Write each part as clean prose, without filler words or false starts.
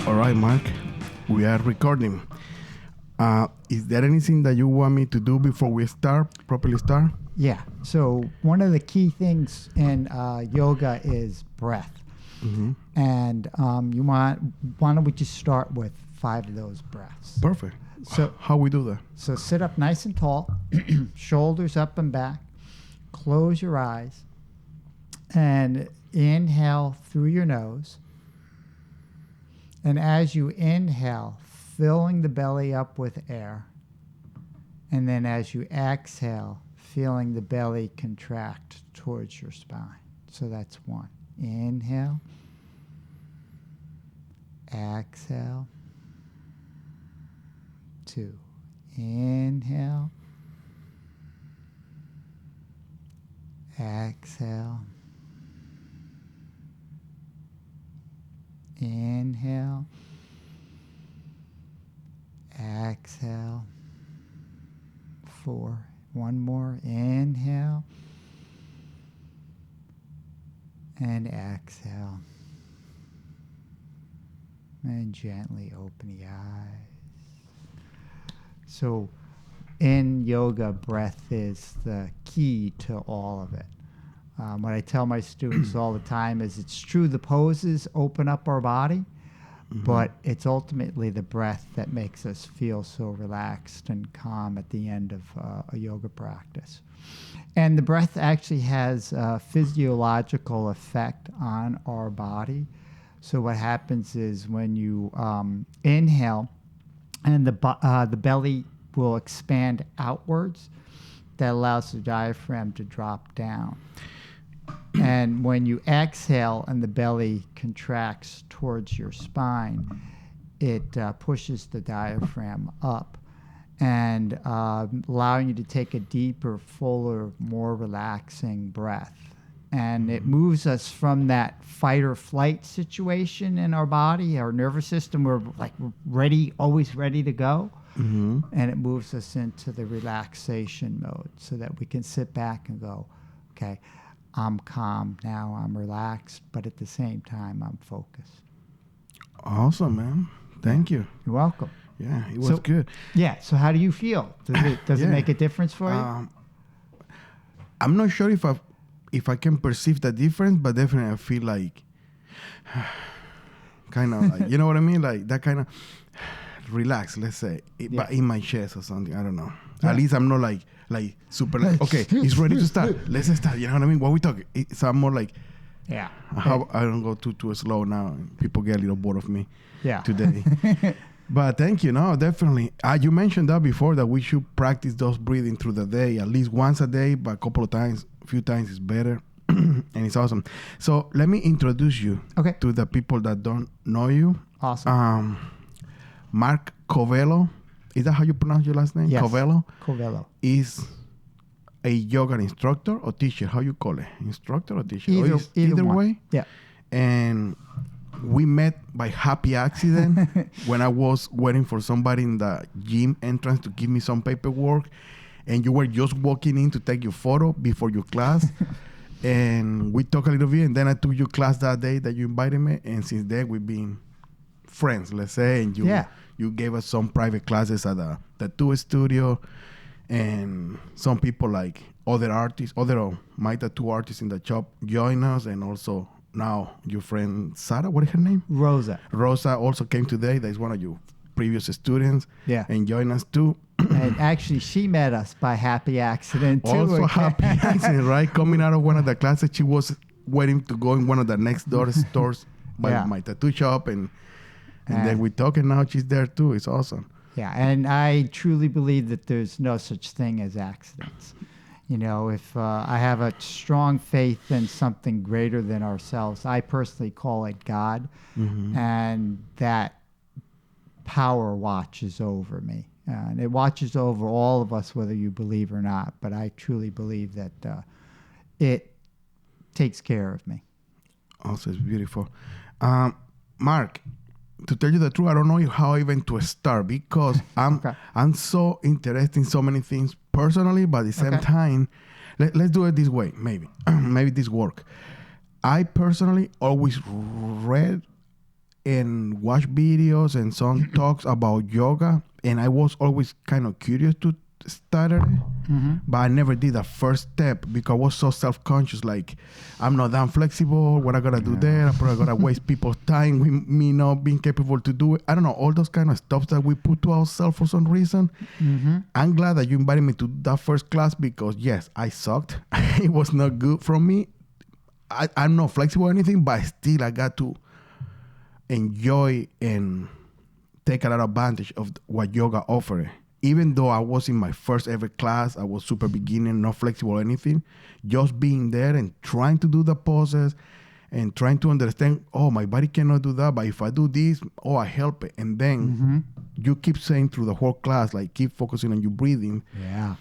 All right, Mark, we are recording. Is there anything that you want me to do before we properly start? Yeah. So one of the key things in yoga is breath, and why don't we just start with 5 of those breaths? Perfect. So How we do that? so sit up nice and tall, shoulders up and back. Close your eyes, and inhale through your nose. And as you inhale, filling the belly up with air. And then as you exhale, feeling the belly contract towards your spine. So that's 1. Inhale. Exhale. 2. Inhale. Exhale. Inhale. Exhale. 4. One more. Inhale. And exhale. And gently open the eyes. So in yoga, breath is the key to all of it. What I tell my students all the time is it's true the poses open up our body, but it's ultimately the breath that makes us feel so relaxed and calm at the end of a yoga practice. And the breath actually has a physiological effect on our body. So what happens is when you inhale and the belly will expand outwards, that allows the diaphragm to drop down. And when you exhale and the belly contracts towards your spine, it pushes the diaphragm up and allowing you to take a deeper, fuller, more relaxing breath. And it moves us from that fight or flight situation in our body, our nervous system, we're like ready, always ready to go. And it moves us into the relaxation mode so that we can sit back and go, okay, I'm calm now, I'm relaxed, but at the same time, I'm focused. Awesome, man. Thank you. You're welcome. Yeah, it was good. Yeah, so how do you feel? Does it make a difference for you? I'm not sure if I can perceive the difference, but definitely I feel like kind of like, you know what I mean? Like that kind of relax, let's say, but in my chest or something. I don't know. Yeah. At least I'm not like super like, okay, it's ready to start. Let's start. You know what I mean? What we talking? So I'm more like, yeah. I don't go too slow now. And people get a little bored of me today. But thank you. No, definitely. You mentioned that before, that we should practice those breathing through the day, at least once a day, but a couple of times, a few times is better. And it's awesome. So let me introduce you to the people that don't know you. Awesome. Mark Covello, is that how you pronounce your last name? Yes. Covello is a yoga instructor or teacher. How you call it? Instructor or teacher? Either way? Yeah. And we met by happy accident when I was waiting for somebody in the gym entrance to give me some paperwork. And you were just walking in to take your photo before your class. And we talked a little bit. And then I took your class that day that you invited me. And since then, we've been friends, let's say, and you gave us some private classes at the tattoo studio, and some people like other my tattoo artists in the shop join us, and also now your friend Sarah, what is her name? Rosa also came today. That is one of your previous students, and joined us too. And actually, she met us by happy accident too. Also happy accident, right? Coming out of one of the classes, she was waiting to go in one of the next door stores by my tattoo shop, and then we talk, and now she's there too. It's awesome. Yeah, and I truly believe that there's no such thing as accidents. You know, if I have a strong faith in something greater than ourselves, I personally call it God, and that power watches over me. And it watches over all of us, whether you believe or not. But I truly believe that it takes care of me. Also, it's beautiful. Mark, to tell you the truth, I don't know how even to start, because I'm so interested in so many things personally, but at the same time, let's do it this way, maybe this work. I personally always read and watch videos and some talks about yoga, and I was always kind of curious to start it. But I never did the first step because I was so self-conscious. Like, I'm not that flexible. What I gotta do there? I probably gotta waste people's time with me not being capable to do it. I don't know, all those kind of stuff that we put to ourselves for some reason. I'm glad that you invited me to that first class because yes, I sucked. It was not good from me. I'm not flexible or anything, but still I got to enjoy and take a lot of advantage of what yoga offered. Even though I was in my first ever class, I was super beginner, not flexible or anything. Just being there and trying to do the poses and trying to understand, oh, my body cannot do that, but if I do this, oh, I help it. And then you keep saying through the whole class, like, keep focusing on your breathing. Yeah.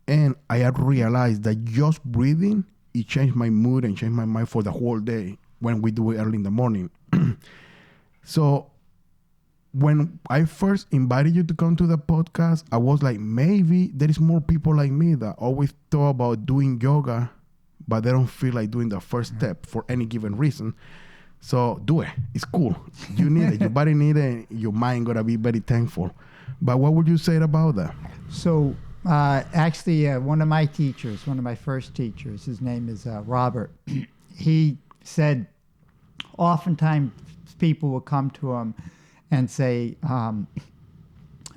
And I had realized that just breathing, it changed my mood and changed my mind for the whole day when we do it early in the morning. So when I first invited you to come to the podcast, I was like, maybe there is more people like me that always thought about doing yoga, but they don't feel like doing the first step for any given reason. So do it. It's cool. You need it. Your body need it. Your mind gotta be very thankful. But what would you say about that? So actually, one of my teachers, one of my first teachers, his name is Robert. He said oftentimes people will come to him and say, I'm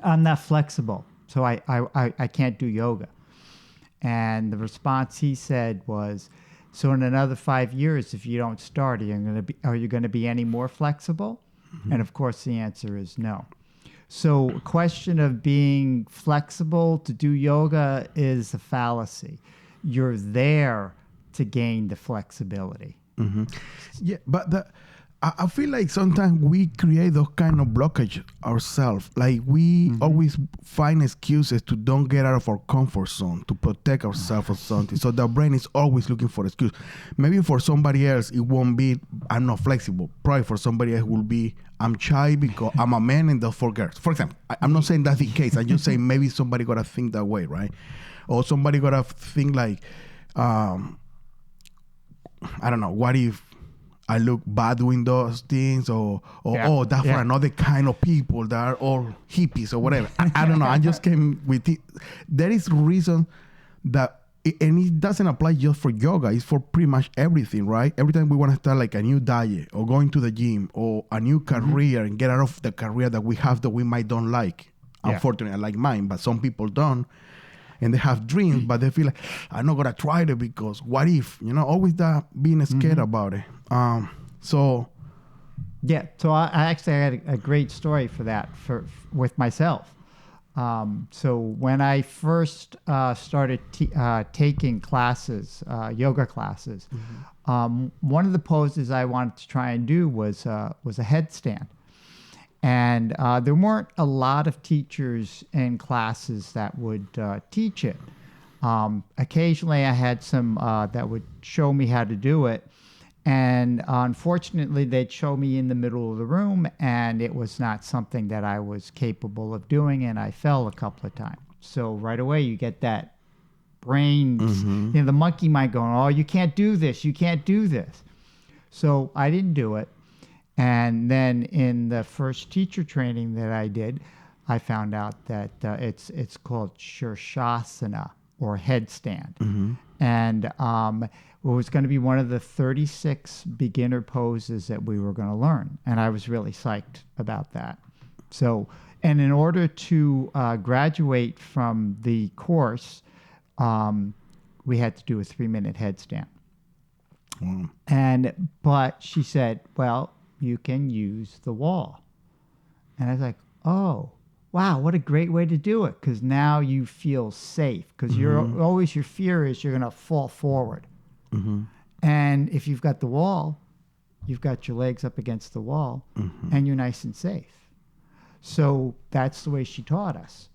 not flexible, so I can't do yoga. And the response he said was, so in another 5 years, if you don't start, are you going to be any more flexible? And of course, the answer is no. So a question of being flexible to do yoga is a fallacy. You're there to gain the flexibility. Yeah, but I feel like sometimes we create those kind of blockage ourselves. Like we always find excuses to don't get out of our comfort zone, to protect ourselves or something. So the brain is always looking for excuse. Maybe for somebody else, it won't be, I'm not flexible. Probably for somebody else, it will be, I'm shy because I'm a man and that's for girls. For example, I'm not saying that's the case. I'm just saying maybe somebody got to think that way, right? Or somebody got to think like, I don't know, what if I look bad doing those things, or oh, that's for another kind of people that are all hippies or whatever. I don't know. I just came with it. There is reason that, and it doesn't apply just for yoga. It's for pretty much everything, right? Every time we want to start like a new diet or going to the gym or a new career and get out of the career that we have that we might don't like. Unfortunately, I like mine, but some people don't. And they have dreams, but they feel like, I'm not going to try it because what if? You know, always that being scared about it. So I actually had a great story for that with myself. So when I first started taking classes, yoga classes, one of the poses I wanted to try and do was a headstand. And there weren't a lot of teachers in classes that would teach it. Occasionally I had some that would show me how to do it. And unfortunately, they'd show me in the middle of the room, and it was not something that I was capable of doing, and I fell a couple of times. So right away, you get that brain, you know, the monkey mind going, oh, you can't do this, you can't do this. So I didn't do it. And then in the first teacher training that I did, I found out that it's called Shirshasana, or headstand. And it was going to be one of the 36 beginner poses that we were going to learn. And I was really psyched about that. So, and in order to graduate from the course, we had to do a 3-minute headstand. But she said, well, you can use the wall. And I was like, oh, wow, what a great way to do it. Because now you feel safe. Because your fear is you're going to fall forward. And if you've got the wall, you've got your legs up against the wall, and you're nice and safe. So that's the way she taught us.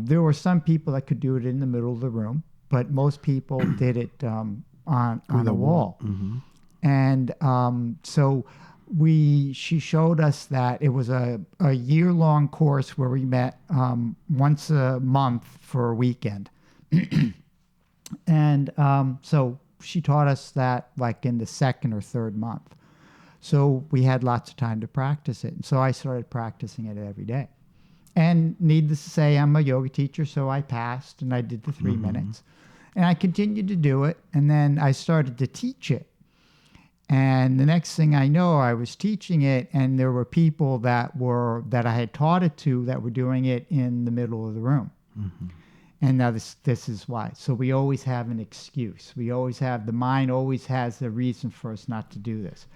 There were some people that could do it in the middle of the room, but most people did it on the wall. And so she showed us that it was a year-long course where we met once a month for a weekend. And so she taught us that like in the second or third month. So we had lots of time to practice it. And so I started practicing it every day. And needless to say, I'm a yoga teacher, so I passed and I did the 3 minutes. And I continued to do it. And then I started to teach it. And the next thing I know, I was teaching it, and there were people that I had taught it to that were doing it in the middle of the room. And now this is why. So we always have an excuse. The mind always has a reason for us not to do this.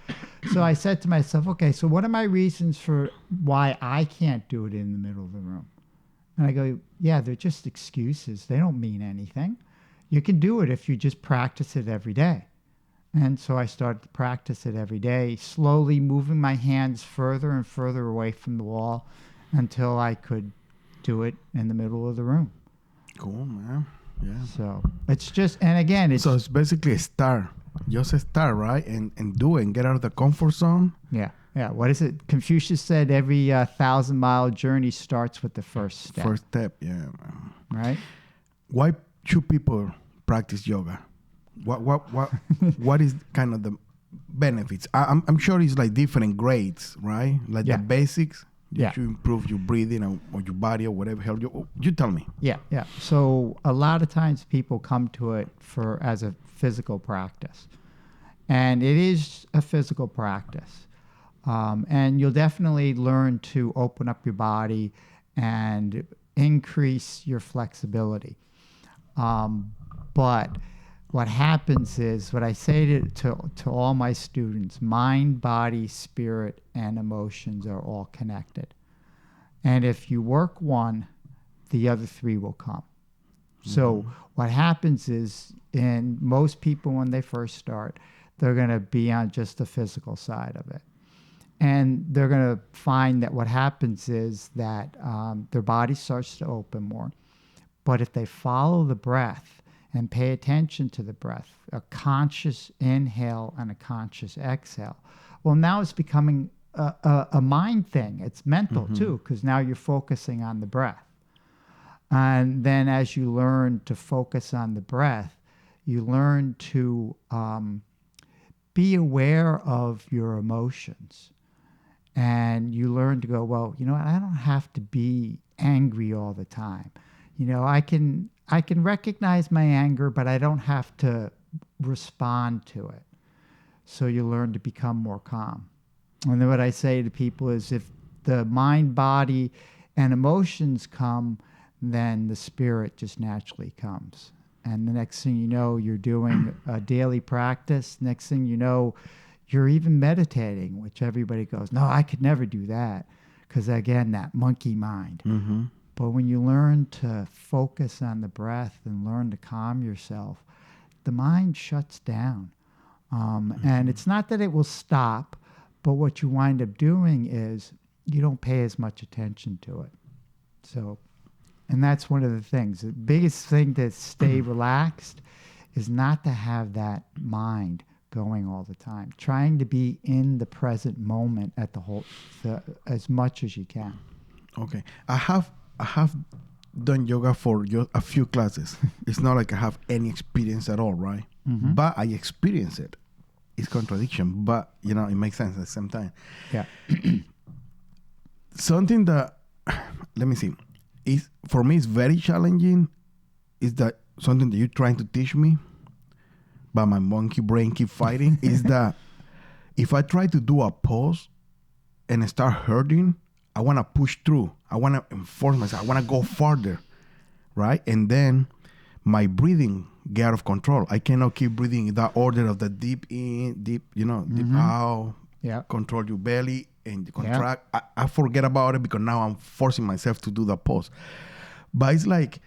So I said to myself, okay, so what are my reasons for why I can't do it in the middle of the room? And I go, yeah, they're just excuses. They don't mean anything. You can do it if you just practice it every day. And so I started to practice it every day, slowly moving my hands further and further away from the wall until I could do it in the middle of the room. Cool, man. Yeah. So it's just, and again, So it's basically a start. Just a start, right? And do it and get out of the comfort zone. Yeah. What is it? Confucius said every 1,000-mile journey starts with the first step. First step, yeah. Man. Right? Why should people practice yoga? What is kind of the benefits? I'm sure it's like different grades, right? Like the basics. Yeah. To improve your breathing or your body or whatever. Help you tell me. Yeah. So a lot of times people come to it as a physical practice, and it is a physical practice. And you'll definitely learn to open up your body and increase your flexibility. But what happens is, what I say to all my students, mind, body, spirit, and emotions are all connected. And if you work one, the other three will come. So what happens is, in most people when they first start, they're going to be on just the physical side of it. And they're going to find that what happens is that their body starts to open more. But if they follow the breath and pay attention to the breath, a conscious inhale and a conscious exhale, well, now it's becoming a mind thing. It's mental too, because now you're focusing on the breath. And then as you learn to focus on the breath, you learn to be aware of your emotions. And you learn to go, well, you know what? I don't have to be angry all the time. You know, I can recognize my anger, but I don't have to respond to it. So you learn to become more calm. And then what I say to people is, if the mind, body, and emotions come, then the spirit just naturally comes. And the next thing you know, you're doing a daily practice. Next thing you know, you're even meditating, which everybody goes, no, I could never do that. Because again, that monkey mind. But when you learn to focus on the breath and learn to calm yourself, the mind shuts down. And it's not that it will stop, but what you wind up doing is you don't pay as much attention to it. So, and that's one of the things. The biggest thing to stay relaxed is not to have that mind going all the time. Trying to be in the present moment at as much as you can. Okay. I have done yoga for a few classes. It's not like I have any experience at all, right? But I experience it. It's contradiction, but you know, it makes sense at the same time. Yeah. Something that, let me see, is for me is very challenging. Is that something that you're trying to teach me, but my monkey brain keep fighting? Is that if I try to do a pose and I start hurting, I want to push through. I want to enforce myself. I want to go farther, right? And then my breathing get out of control. I cannot keep breathing in that order of the deep in, deep, deep out. Yeah. Control your belly and contract. Yeah. I forget about it because now I'm forcing myself to do the pose. But it's like,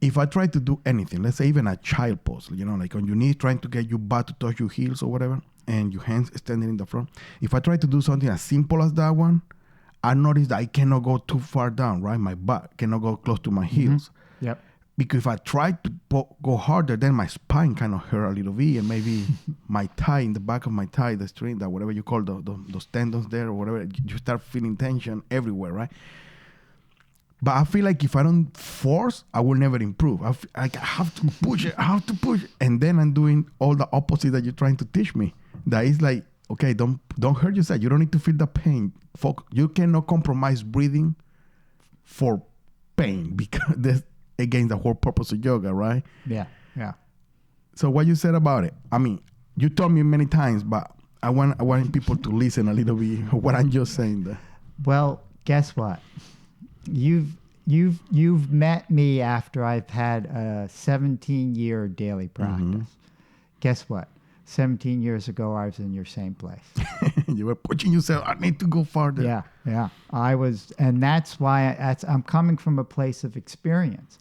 if I try to do anything, let's say even a child pose, like on your knees, trying to get your butt to touch your heels or whatever, and your hands extended in the front. If I try to do something as simple as that one, I notice that I cannot go too far down, right? My butt cannot go close to my heels. Yep. Because if I try to go harder, then my spine kind of hurt a little bit, and maybe my thigh, in the back of my thigh, the string, that whatever you call those tendons there or whatever, you start feeling tension everywhere, right? But I feel like if I don't force, I will never improve. I have to push it. I have to push it. And then I'm doing all the opposite that you're trying to teach me. That is like, okay, don't hurt yourself. You don't need to feel the pain. You cannot compromise breathing for pain because that's against the whole purpose of yoga, right? Yeah. Yeah. So what you said about it, I mean, you told me many times, but I want people to listen a little bit what I'm just saying there. Well, guess what? You've met me after I've had a 17-year daily practice. Guess what? 17 years ago, I was in your same place. You were pushing yourself. I need to go farther. Yeah, yeah. I was, and that's why I'm coming from a place of experience,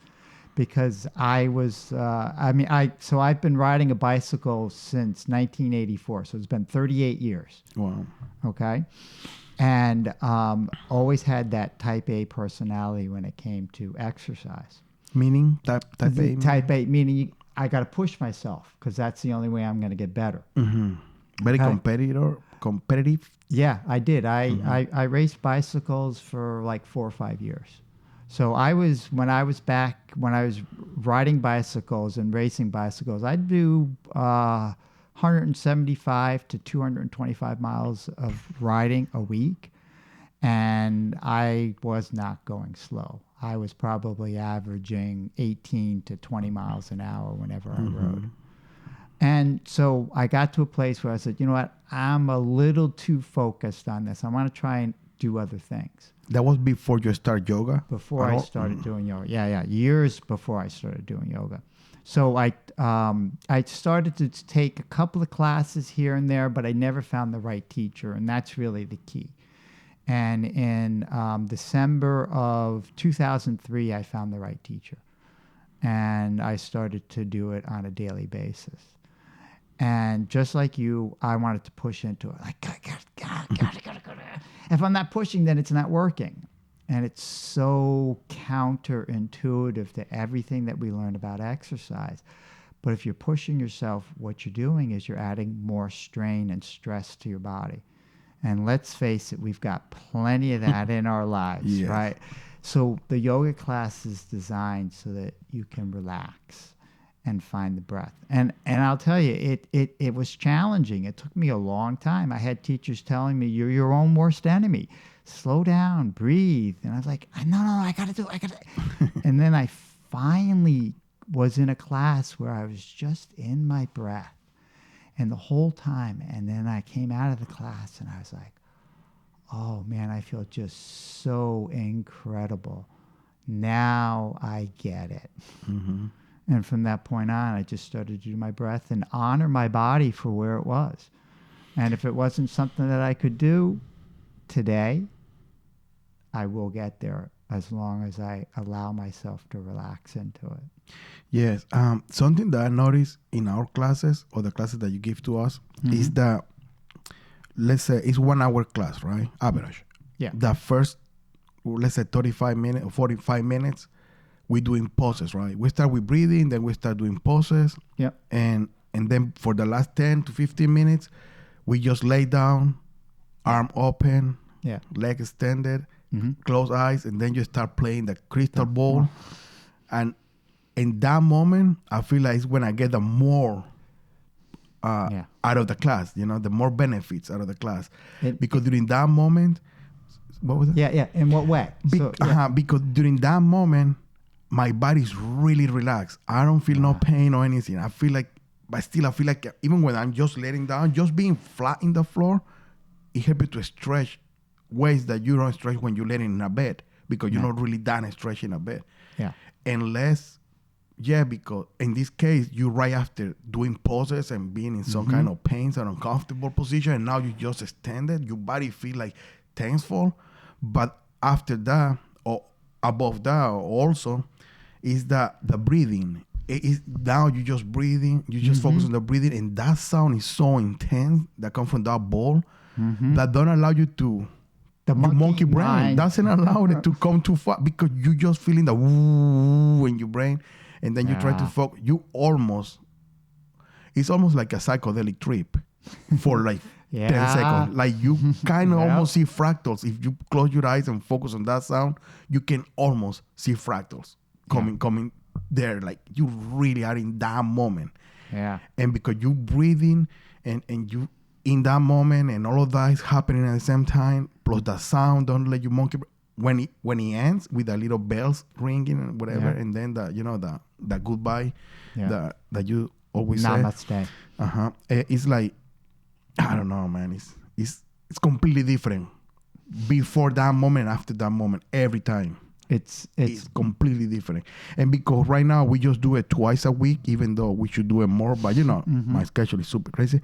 because I was. So I've been riding a bicycle since 1984. So it's been 38 years. Wow. Okay, and always had that Type A personality when it came to exercise. Meaning type A. Type A meaning I got to push myself because that's the only way I'm going to get better. Very competitive. Yeah, I did. I raced bicycles for like 4 or 5 years. So when I was riding bicycles and racing bicycles, I'd do 175 to 225 miles of riding a week. And I was not going slow. I was probably averaging 18 to 20 miles an hour whenever I rode. And so I got to a place where I said, you know what, I'm a little too focused on this. I want to try and do other things. That was before you start yoga? Before I started doing yoga. Yeah, years before I started doing yoga. So I started to take a couple of classes here and there, but I never found the right teacher, and that's really the key. And in December of 2003, I found the right teacher. And I started to do it on a daily basis. And just like you, I wanted to push into it. Like, gotta. If I'm not pushing, then it's not working. And it's so counterintuitive to everything that we learn about exercise. But if you're pushing yourself, what you're doing is you're adding more strain and stress to your body. And let's face it, we've got plenty of that in our lives, Yes. right? So the yoga class is designed so that you can relax and find the breath. And I'll tell you, it was challenging. It took me a long time. I had teachers telling me, you're your own worst enemy. Slow down, breathe. And I was like, no, I got to. And then I finally was in a class where I was just in my breath. And the whole time, and then I came out of the class and I was like, oh man, I feel just so incredible. Now I get it. And from that point on, I just started to do my breath and honor my body for where it was. And if it wasn't something that I could do today, I will get there as long as I allow myself to relax into it. Yes. Something that I noticed in our classes or the classes that you give to us is that, let's say it's 1 hour class, right? Average. Yeah. The first, let's say 35 minutes or 45 minutes, we're doing poses, right? We start with breathing, then we start doing poses. Yep. And then for the last 10 to 15 minutes, we just lay down, arm open, leg extended, close eyes, and then you start playing the crystal ball. And in that moment, I feel like it's when I get the more out of the class, the more benefits out of the class. Because during that moment, what was it? Yeah. In what way? Because during that moment, my body's really relaxed. I don't feel no pain or anything. I feel like even when I'm just letting down, just being flat in the floor, it helps you to stretch ways that you don't stretch when you're laying in a bed, because you're not really done stretching a bed. Yeah. Because in this case, you're right after doing poses and being in some kind of pains and uncomfortable position, and now you just extended, your body feel like tenseful. But after that, or above that also, is that the breathing. It is now you just breathing, you just focus on the breathing, and that sound is so intense that comes from that ball that don't allow you to. The monkey brain doesn't allow it to come too far, because you just feeling the woo in your brain, and then you try to focus. It's almost like a psychedelic trip for like 10 seconds. Like you kind of almost see fractals. If you close your eyes and focus on that sound, you can almost see fractals coming there. Like you really are in that moment. Yeah. And because you breathing and you in that moment, and all of that is happening at the same time, plus the sound, don't let you monkey. When he ends with the little bells ringing and whatever, Yeah. and then the goodbye, Yeah. that you always say. Namaste. It's like, I don't know, man. It's completely different before that moment, after that moment, every time. It's It's completely different. And because right now we just do it twice a week, even though we should do it more, but my schedule is super crazy.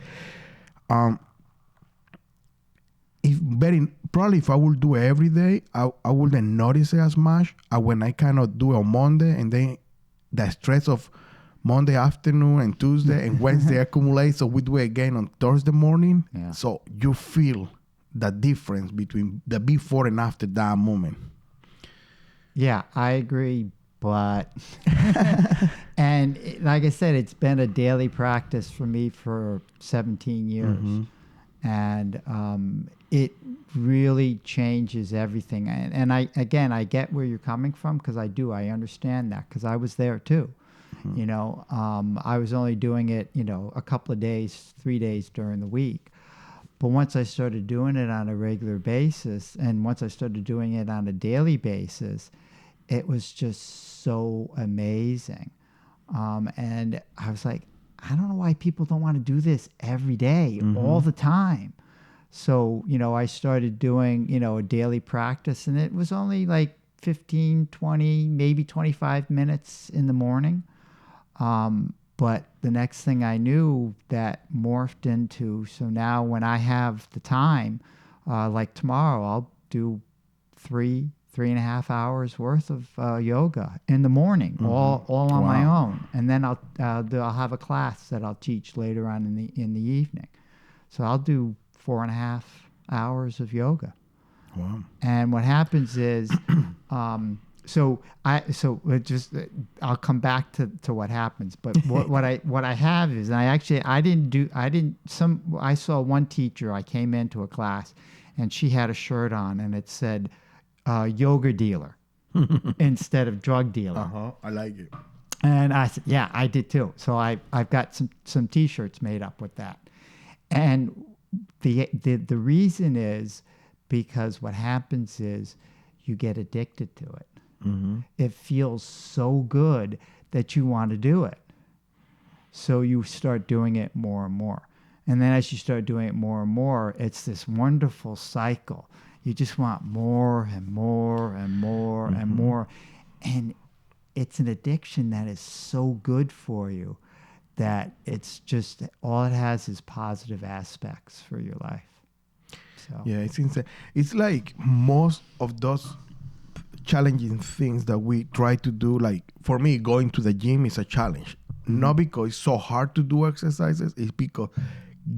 If I would do it every day, I wouldn't notice it as much as when I kind of do it on Monday, and then the stress of Monday afternoon and Tuesday and Wednesday accumulates, so we do it again on Thursday morning. Yeah. So you feel the difference between the before and after that moment. Yeah, I agree, but like I said, it's been a daily practice for me for 17 years, and it really changes everything. And I get where you're coming from, because I understand that, because I was there too. You know, I was only doing it, a couple of days, 3 days during the week. But once I started doing it on a regular basis, and once I started doing it on a daily basis, it was just so amazing. And I was like, I don't know why people don't want to do this every day, all the time. So, I started doing, a daily practice, and it was only like 15, 20, maybe 25 minutes in the morning. But the next thing I knew, that morphed into, so now when I have the time, like tomorrow, I'll do 3.5 hours worth of yoga in the morning, all on my own. And then I'll have a class that I'll teach later on in the evening. So I'll do 4.5 hours of yoga. Wow. And what happens is, I'll come back to what happens. But what I have is, and I saw one teacher. I came into a class, and she had a shirt on, and it said yoga dealer instead of drug dealer. I like it. And I said, yeah, I did too. So I've got some T-shirts made up with that. And the reason is because what happens is you get addicted to it. It feels so good that you want to do it. So you start doing it more and more. And then as you start doing it more and more, it's this wonderful cycle. You just want more and more and more and more. And it's an addiction that is so good for you that it's just, all it has is positive aspects for your life. So Yeah, it's insane. It's like most of those challenging things that we try to do, like for me, going to the gym is a challenge. Not because it's so hard to do exercises, it's because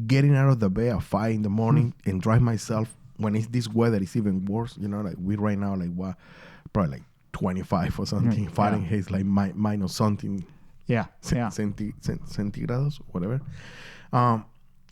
getting out of the bed at 5 in the morning and drive myself, when it's this weather, it's even worse. Like we right now, like what, probably like 25 or something. Fahrenheit is like minus something. yeah. Centigrados, whatever.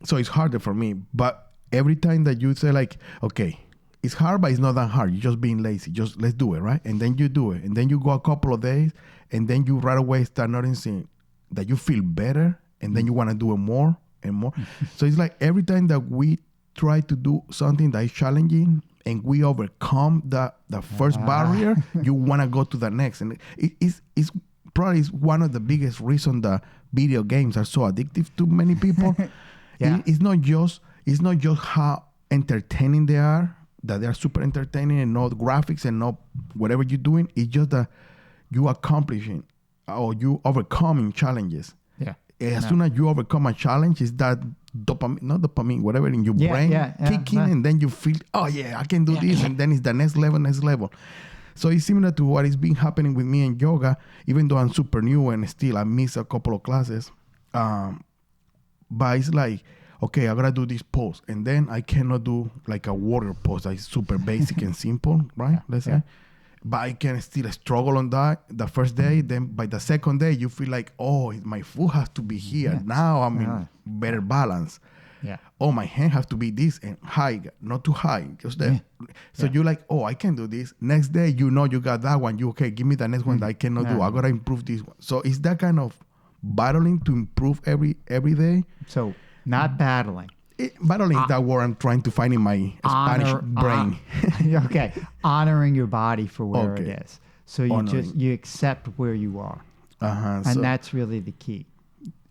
So it's harder for me. But every time that you say like, okay, it's hard, but it's not that hard. You're just being lazy. Just let's do it, right? And then you do it. And then you go a couple of days, and then you right away start noticing that you feel better, and then you want to do it more and more. So it's like every time that we try to do something that is challenging and we overcome the first barrier, you want to go to the next. And it's probably one of the biggest reasons that video games are so addictive to many people. Yeah. It's not just how entertaining they are, that they are super entertaining, and no graphics and no whatever you're doing. It's just that you accomplishing or you overcoming challenges. Yeah. As soon as you overcome a challenge, is that dopamine, whatever in your brain kicking, and then you feel, oh yeah, I can do this, and then it's the next level. So it's similar to what is been happening with me in yoga, even though I'm super new and still I miss a couple of classes. But it's like, okay, I gotta do this pose, and then I cannot do like a warrior pose that is super basic and simple, right? Let's say. But I can still struggle on that the first day. Then by the second day, you feel like, oh, my foot has to be here. Now I'm in better balance. Yeah. Oh, my hand has to be this and high, not too high, just that. So you're like, oh, I can do this. Next day, you got that one. Okay, give me the next one that I cannot do. I gotta improve this one. So it's that kind of battling to improve every day. So not battling. Battling is that word I'm trying to find in my Spanish brain. Okay, honoring your body for where Okay. it is. So you Honoring. you accept where you are, Uh-huh. and So, that's really the key.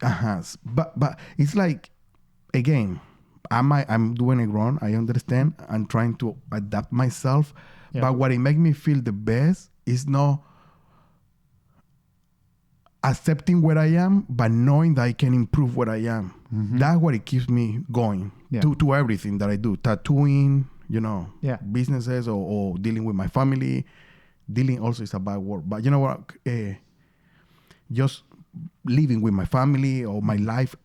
uh-huh. But it's like, again, I'm doing it wrong. I understand. I'm trying to adapt myself. Yeah. But what it makes me feel the best is not accepting where I am, but knowing that I can improve where I am. That's what it keeps me going Yeah. to everything that I do. Tattooing, Yeah. businesses or dealing with my family. Dealing also is a bad word. But you know what? Just living with my family or my life,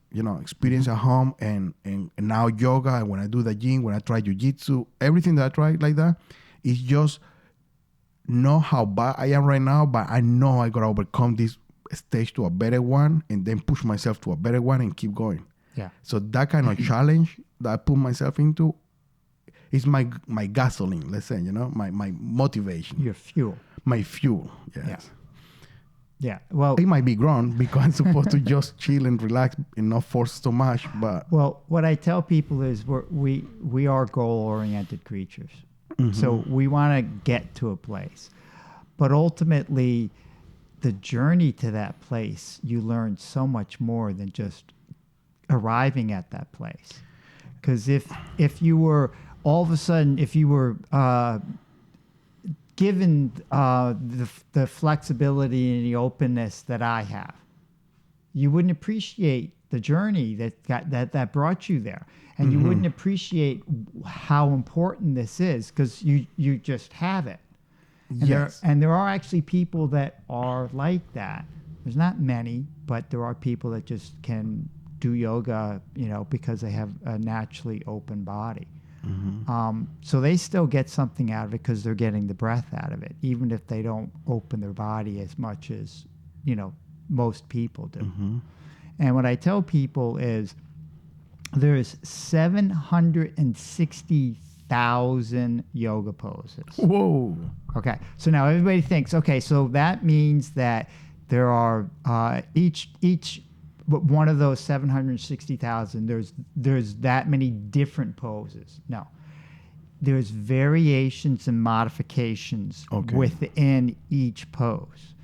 experience at home and now yoga. And when I do the gym, when I try jiu-jitsu, everything that I try like that is just know how bad I am right now, but I know I got to overcome this stage to a better one and then push myself to a better one and keep going. Yeah. So that kind of challenge that I put myself into is my gasoline, let's say, my motivation, Your fuel. my fuel. Yes. Yeah. Well, It might be grown because I'm supposed to just chill and relax and not force so much, but what I tell people is we are goal-oriented creatures. So we want to get to a place. But ultimately, the journey to that place, you learn so much more than just arriving at that place. Because if you were all of a sudden, if you were given the flexibility and the openness that I have, you wouldn't appreciate the journey that brought you there, and you wouldn't appreciate how important this is because you just have it. And yes. there are actually people that are like that. There's not many, but there are people that just can do yoga, because they have a naturally open body. So they still get something out of it because they're getting the breath out of it, even if they don't open their body as much as, most people do. And what I tell people is there's 760,000 yoga poses. Whoa. Okay, so now everybody thinks, okay, so that means that there are each one of those 760,000. There's that many different poses. No, there's variations and modifications within each pose,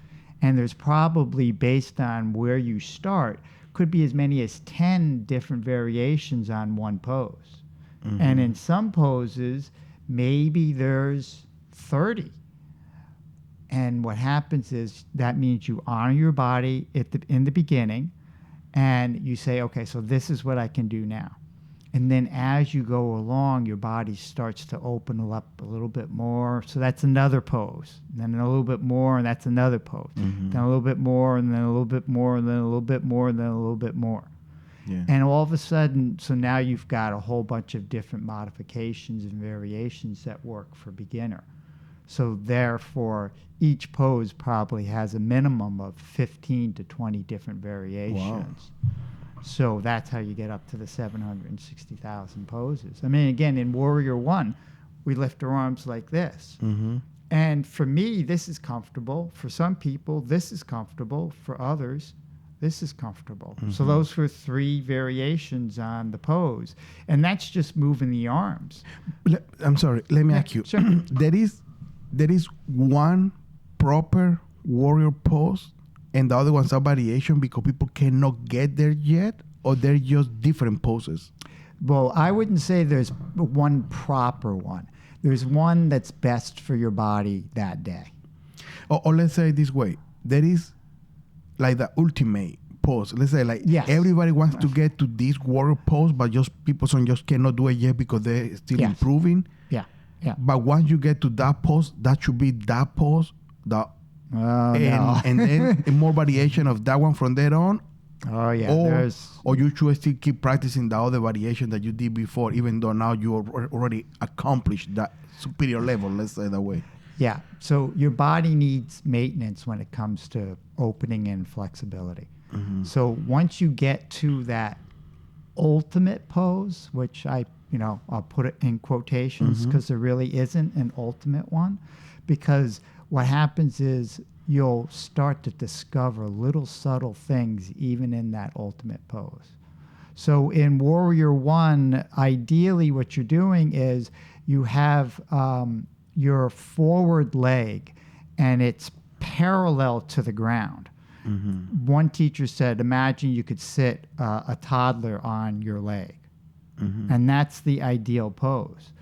and there's probably based on where you start, could be as many as 10 different variations on one pose, and in some poses, maybe there's 30. And what happens is that means you honor your body in the beginning, and you say, okay, so this is what I can do now. And then as you go along, your body starts to open up a little bit more. So that's another pose. And then a little bit more, and that's another pose. Then a little bit more, and then a little bit more, and then a little bit more, and then a little bit more. Yeah. And all of a sudden, so now you've got a whole bunch of different modifications and variations that work for beginner. So therefore, each pose probably has a minimum of 15 to 20 different variations. Wow. So that's how you get up to the 760,000 poses. I mean, again, in Warrior One, we lift our arms like this. And for me, this is comfortable. For some people, this is comfortable. For others, this is comfortable. So those were 3 variations on the pose. And that's just moving the arms. I'm sorry. Let me ask you. Sure. There is one proper warrior pose and the other one's a variation because people cannot get there yet, or they're just different poses? Well, I wouldn't say there's one proper one. There's one that's best for your body that day. Or let's say it this way. There is like the ultimate pose. Let's say like everybody wants to get to this warrior pose, but people just cannot do it yet because they're still improving. Yeah. But once you get to that pose, that should be that pose. And then more variation of that one from there on. Oh yeah. Or you should still keep practicing the other variation that you did before, even though now you already accomplished that superior level. Let's say that way. Yeah. So your body needs maintenance when it comes to opening and flexibility. So once you get to that ultimate pose, which I'll put it in quotations because there really isn't an ultimate one, because what happens is you'll start to discover little subtle things even in that ultimate pose. So in Warrior One, ideally what you're doing is you have your forward leg and it's parallel to the ground. One teacher said, imagine you could sit a toddler on your leg. And that's the ideal pose.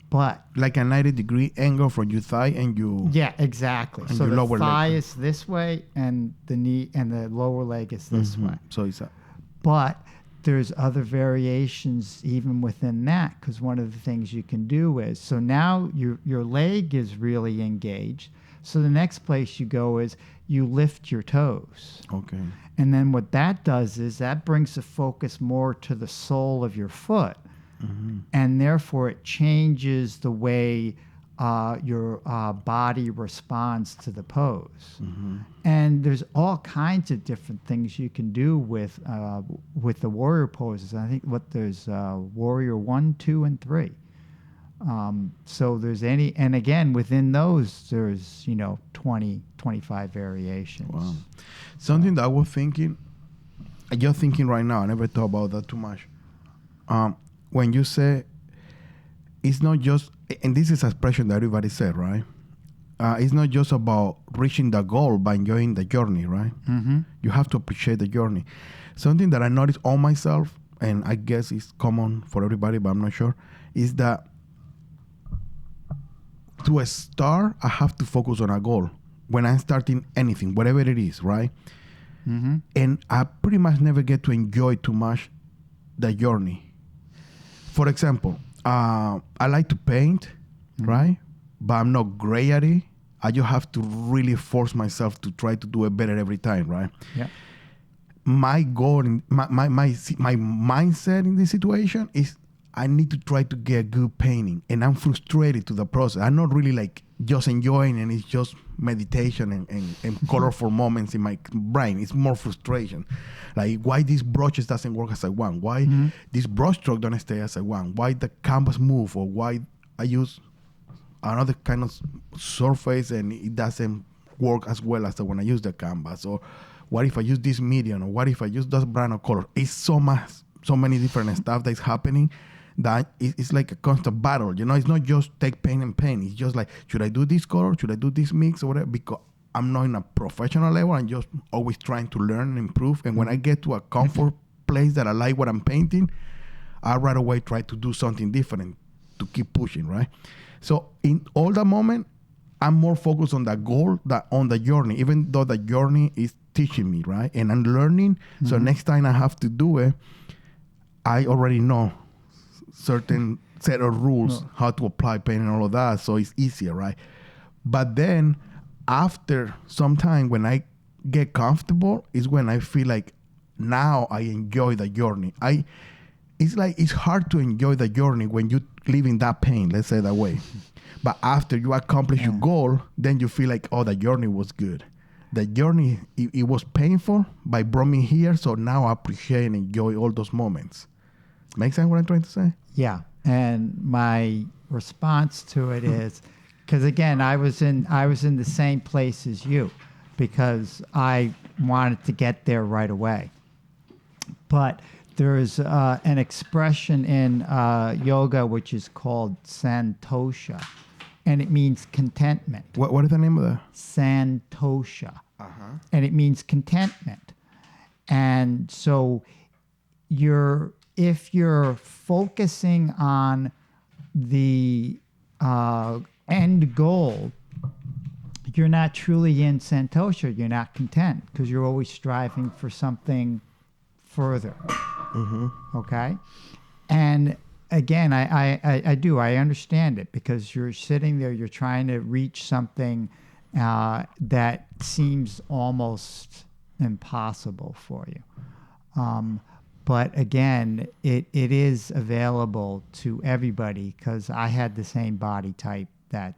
But Like a 90-degree angle from your thigh and you. yeah, exactly. And So your the lower thigh leg. is this way and the knee and the lower leg is this way. So it's a. But there's other variations even within that, because one of the things you can do is, so now your leg is really engaged. So the next place you go is you lift your toes. Okay. And then what that does is that brings the focus more to the sole of your foot. And therefore it changes the way your body responds to the pose. And there's all kinds of different things you can do with the warrior poses. I think there's warrior 1, 2, and 3. So there's and again, within those, there's, 20, 25 variations. Wow. Something that I was thinking, you're thinking right now, I never thought about that too much. When you say it's not just, and this is an expression that everybody said, right? It's not just about reaching the goal, but enjoying the journey, right? You have to appreciate the journey. Something that I noticed on myself, and I guess it's common for everybody, but I'm not sure, is that to start, I have to focus on a goal when I'm starting anything, whatever it is, right? And I pretty much never get to enjoy too much the journey. For example, I like to paint, right? But I'm not great at it. I just have to really force myself to try to do it better every time, right? Yeah. My goal, my mindset in this situation is I need to try to get good painting, and I'm frustrated to the process. I'm not really like just enjoying, and it's just meditation and colorful moments in my brain. It's more frustration, like why these brushes doesn't work as I want, why this brush stroke don't stay as I want, why the canvas move, or why I use another kind of surface and it doesn't work as well as when I use the canvas, or what if I use this medium, or what if I use this brand of color. It's so many different stuff that's happening that it's like a constant battle. It's not just take paint and paint. It's just like, should I do this color? Should I do this mix or whatever? Because I'm not in a professional level. I'm just always trying to learn and improve. And when I get to a comfort place that I like what I'm painting, I right away try to do something different to keep pushing, right? So in all that moment, I'm more focused on the goal than on the journey, even though the journey is teaching me, right? And I'm learning. So next time I have to do it, I already know certain set of rules, how to apply paint and all of that, so it's easier, right? But then after some time, when I get comfortable, is when I feel like now I enjoy the journey. It's like it's hard to enjoy the journey when you live in that pain, let's say that way. But after you accomplish your goal, then you feel like, oh, the journey was good. The journey, it was painful, but it brought me here, so now I appreciate and enjoy all those moments. Make sense what I'm trying to say? Yeah. And my response to it is, because again, I was in the same place as you, because I wanted to get there right away. But there's an expression in yoga which is called santosha, and it means contentment. What is the name of that? Santosha. And it means contentment. And so if you're focusing on the end goal, you're not truly in santosha. You're not content, because you're always striving for something further. Okay? And again, I understand it, because you're sitting there, you're trying to reach something that seems almost impossible for you. But again, it is available to everybody, because I had the same body type that,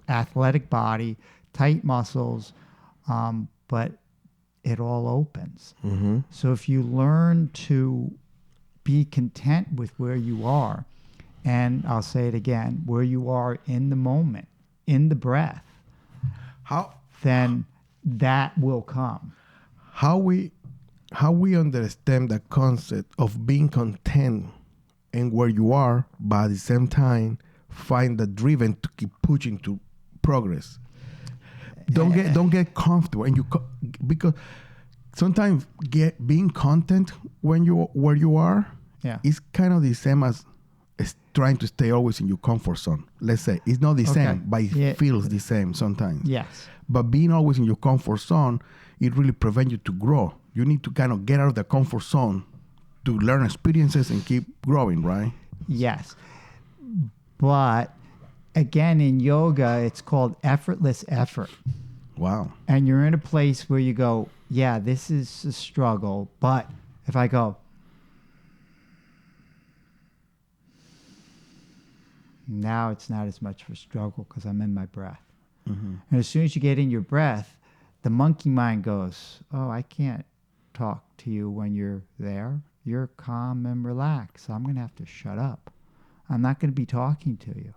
athletic body, tight muscles, but it all opens. So if you learn to be content with where you are, and I'll say it again, where you are in the moment, in the breath, then that will come. How we how we understand the concept of being content and where you are, but at the same time find the driven to keep pushing to progress. Don't get comfortable, and because sometimes being content when you where you are Yeah. is kind of the same as trying to stay always in your comfort zone. Let's say it's not the Okay. same, but it feels the same sometimes. Yes. But being always in your comfort zone, it really prevents you to grow. You need to kind of get out of the comfort zone to learn experiences and keep growing, right? Yes. But again, in yoga, it's called effortless effort. Wow. And you're in a place where you go, yeah, this is a struggle. But if I go, now it's not as much of a struggle because I'm in my breath. Mm-hmm. And as soon as you get in your breath, the monkey mind goes, oh, I can't talk to you when you're there. You're calm and relaxed. So I'm going to have to shut up. I'm not going to be talking to you.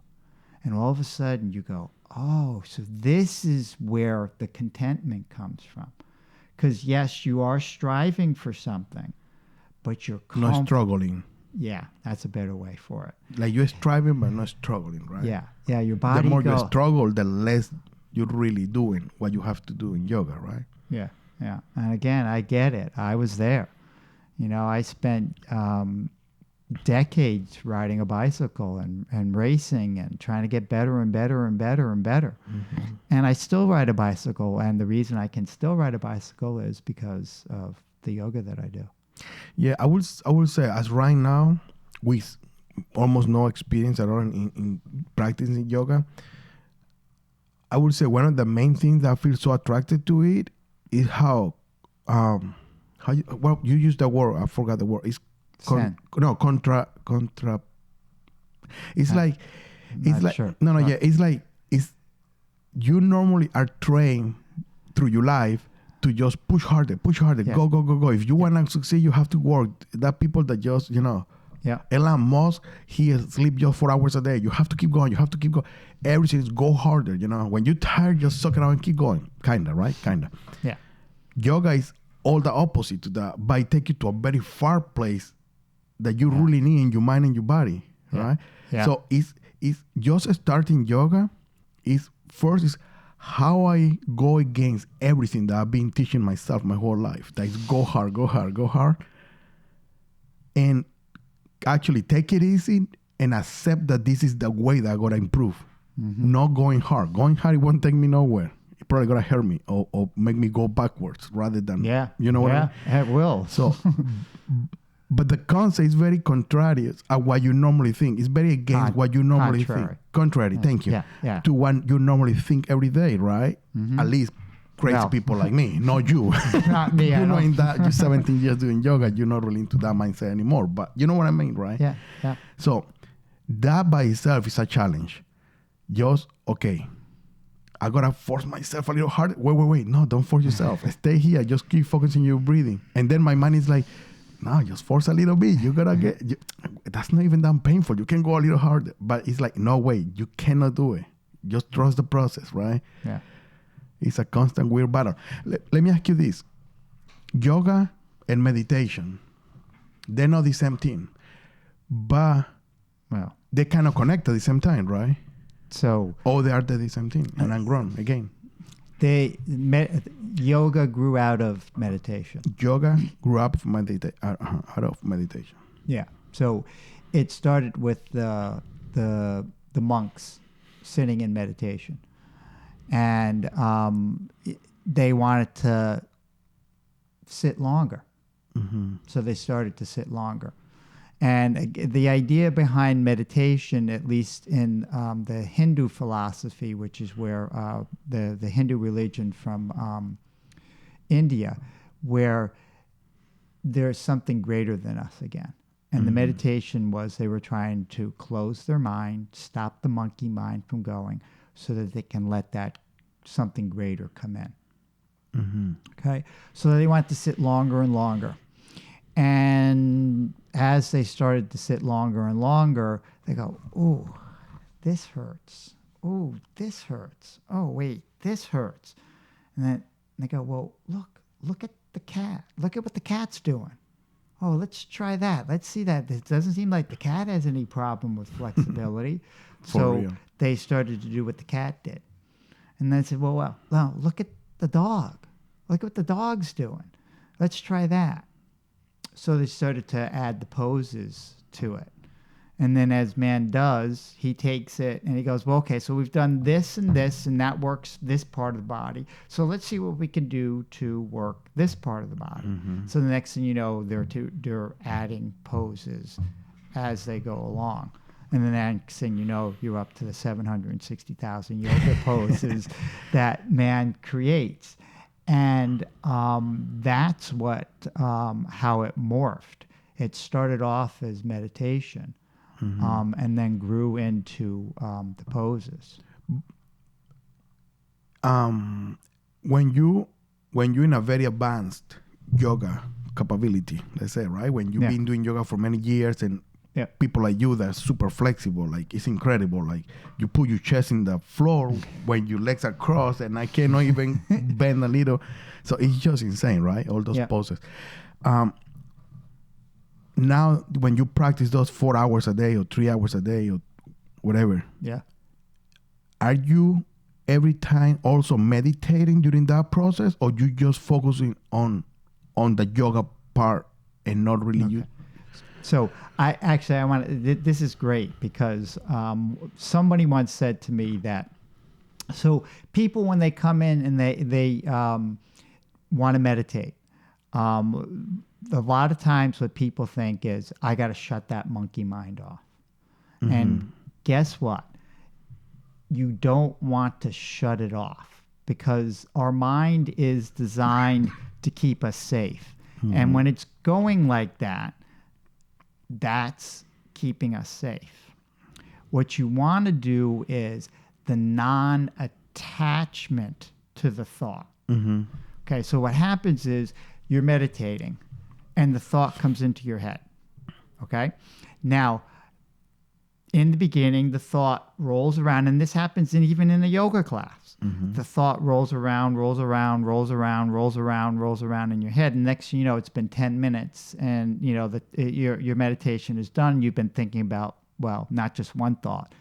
And all of a sudden you go, oh, so this is where the contentment comes from. Because yes, you are striving for something, but you're Not struggling. Yeah, that's a better way for it. Like you're striving but not struggling, right? Yeah, yeah, your body The more you goes. struggle, the less you're really doing what you have to do in yoga, right? Yeah, yeah. And again, I get it. I was there. You know, I spent decades riding a bicycle and racing and trying to get better and better and better and better. Mm-hmm. And I still ride a bicycle. And the reason I can still ride a bicycle is because of the yoga that I do. Yeah, I would say as right now, with almost no experience at all in practicing yoga, I would say one of the main things that I feel so attracted to it is how you use the word, I forgot the word. It's Zen. contra. It's like it's Not like sure. no, yeah. It's like it's you normally are trained through your life to just push harder, Yeah. go. If you want to succeed, you have to work. That people that just Yeah. Elon Musk, he sleep just 4 hours a day. You have to keep going. You have to keep going. Everything is go harder. When you're tired, just suck it out and keep going. Kinda, right? Kinda. Yeah. Yoga is all the opposite to that. By take you to a very far place that you really need in your mind and your body, Yeah. right? Yeah. So it's just starting yoga. Is how I go against everything that I've been teaching myself my whole life. That is go hard, go hard, go hard, and actually take it easy and accept that this is the way that I'm gonna improve. Mm-hmm. Not going hard. Going hard, it won't take me nowhere. It's probably gonna hurt me or make me go backwards rather than you know what I mean? Yeah, it will. So, but the concept is very contrary at what you normally think. It's very against what you normally think. Contrary, thank you. Yeah. To what you normally think every day, right? Mm-hmm. At least crazy Well. people like me, not you. Not me. You know, in that you're 17 years doing yoga, you're not really into that mindset anymore. But you know what I mean, right? Yeah. Yeah. So that by itself is a challenge. Just okay. I gotta force myself a little harder. Wait. No, don't force yourself. Stay here. Just keep focusing your breathing. And then my mind is like, no, just force a little bit. You gotta that's not even that painful. You can go a little harder. But it's like, no way, you cannot do it. Just trust the process, right? Yeah. It's a constant weird battle. Let me ask you this. Yoga and meditation, they're not the same thing. But Well, they kind of connect at the same time, right? so Oh, they are the same thing. And I'm grown again. yoga grew out of meditation. Yoga grew up from out of meditation. Yeah. So it started with the monks sitting in meditation, and they wanted to sit longer, Mm-hmm. so they started to sit longer. And the idea behind meditation, at least in the Hindu philosophy, which is where the Hindu religion from India, where there's something greater than us again. And the meditation was they were trying to close their mind, stop the monkey mind from going, so that they can let that something greater come in. Mm-hmm. Okay, so they wanted to sit longer and longer. And as they started to sit longer and longer, they go, "Ooh, this hurts. Ooh, this hurts. Oh, wait, this hurts." And then they go, "Well, look at the cat. Look at what the cat's doing. Oh, let's try that. Let's see that. It doesn't seem like the cat has any problem with flexibility. So real. they started to do what the cat did. And then said, well, look at the dog. Look at what the dog's doing. Let's try that. So they started to add the poses to it. And then as man does, he takes it and he goes, well, okay, so we've done this, and that works this part of the body. So let's see what we can do to work this part of the body. So the next thing you know, they're adding poses as they go along. And then the next thing you know, you're up to the 760,000 yoga poses that man creates. And that's how it morphed. It started off as meditation. And then grew into the poses. When you're in a very advanced yoga capability, let's say, right? When you've been doing yoga for many years, and people like you that are super flexible, like it's incredible. Like you put your chest in the floor when your legs are crossed, and I cannot even bend a little. So it's just insane, right? All those poses. Now, when you practice those 4 hours a day or 3 hours a day or whatever, are you every time also meditating during that process, or you just focusing on the yoga part and not really you? So I want this is great because somebody once said to me that, so people when they come in and they want to meditate, a lot of times what people think is, I got to shut that monkey mind off. And guess what? You don't want to shut it off, because our mind is designed to keep us safe. And when it's going like that, that's keeping us safe. What you want to do is the non-attachment to the thought. Okay, so what happens is you're meditating and the thought comes into your head. Okay? Now, in the beginning, the thought rolls around, and this happens even in a yoga class. The thought rolls around in your head, and next thing you know, it's been 10 minutes, and you know your meditation is done. You've been thinking about, well, not just one thought,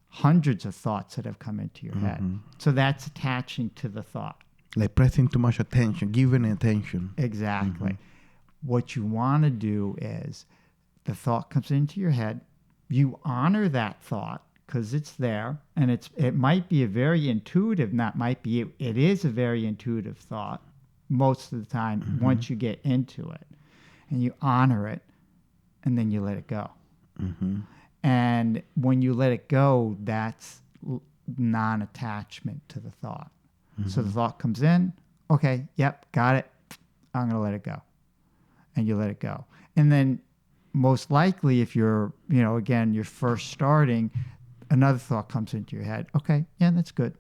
hundreds of thoughts that have come into your head. So that's attaching to the thought. Like pressing too much attention, giving attention. Exactly. What you want to do is the thought comes into your head. You honor that thought because it's there, and it might be a very intuitive, it is a very intuitive thought most of the time once you get into it. And you honor it, and then you let it go. And when you let it go, that's non-attachment to the thought. So the thought comes in, okay, yep, got it, I'm going to let it go. And you let it go. And then most likely, if you're, again, you're first starting, another thought comes into your head. Okay, yeah, that's good.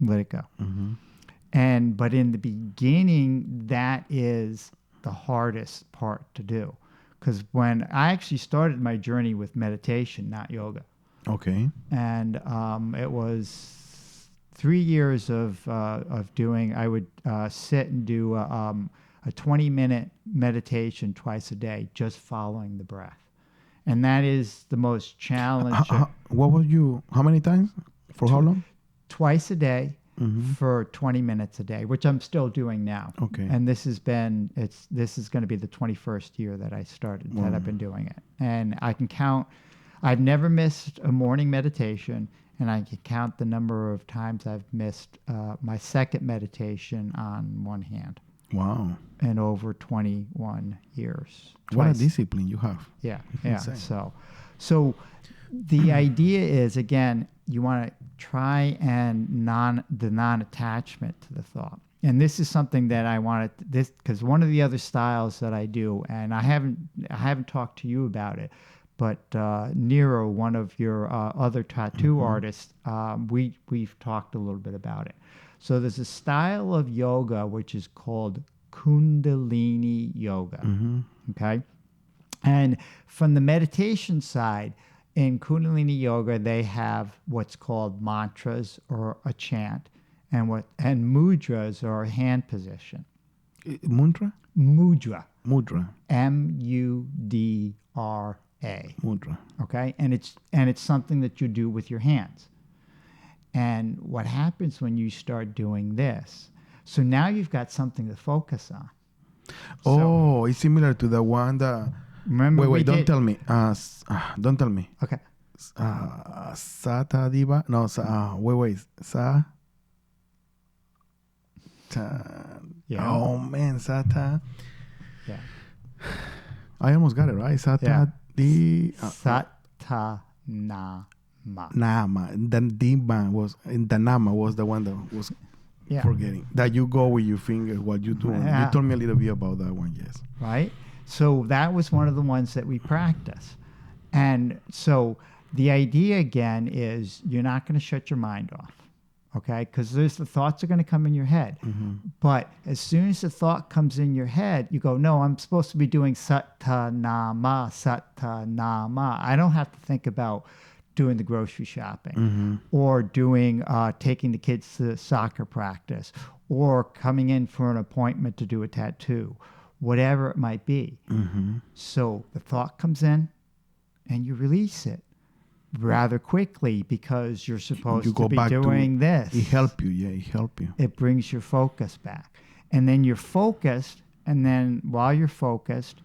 Let it go. But in the beginning, that is the hardest part to do. Because when I actually started my journey with meditation, not yoga. Okay. And it was 3 years of doing, I would sit and do a 20-minute meditation twice a day, just following the breath. And that is the most challenging. How many times? For how long? Twice a day for 20 minutes a day, which I'm still doing now. Okay. And this is going to be the 21st year that I started, that I've been doing it. And I can count, I've never missed a morning meditation, and I can count the number of times I've missed my second meditation on one hand. Wow. In over 21 years. What a discipline you have. Yeah. Insane. So the idea is, again, you want to try and the non-attachment to the thought. And this is something that I wanted because one of the other styles that I do, and I haven't talked to you about it, but Nero, one of your other tattoo artists, we've talked a little bit about it. So there's a style of yoga which is called Kundalini yoga. Okay, and from the meditation side, in Kundalini yoga, they have what's called mantras or a chant, and mudras or a hand position. Mudra? Mudra. Mudra. Mudra. Mudra. Okay, and it's something that you do with your hands. And what happens when you start doing this? So now you've got something to focus on. Oh, it's similar to the one that. Remember, Wait, don't tell me. Don't tell me. Okay. Sata Diva. No, wait. Yeah. Oh man, Sata. Yeah. I almost got it right. Sata Yeah. Satanama. Nama. Then Dima was in the Nama was the one that was forgetting. That you go with your finger while you do. Yeah. You told me a little bit about that one, yes. Right? So that was one of the ones that we practice. And so the idea again is you're not going to shut your mind off. Okay? Because the thoughts are going to come in your head. Mm-hmm. But as soon as the thought comes in your head, you go, no, I'm supposed to be doing Satanama, Satanama. I don't have to think about doing the grocery shopping or doing taking the kids to soccer practice or coming in for an appointment to do a tattoo, whatever it might be. So the thought comes in and you release it rather quickly because you're supposed to be doing this. It help you. Yeah, it help you. It brings your focus back. And then you're focused, and then while you're focused,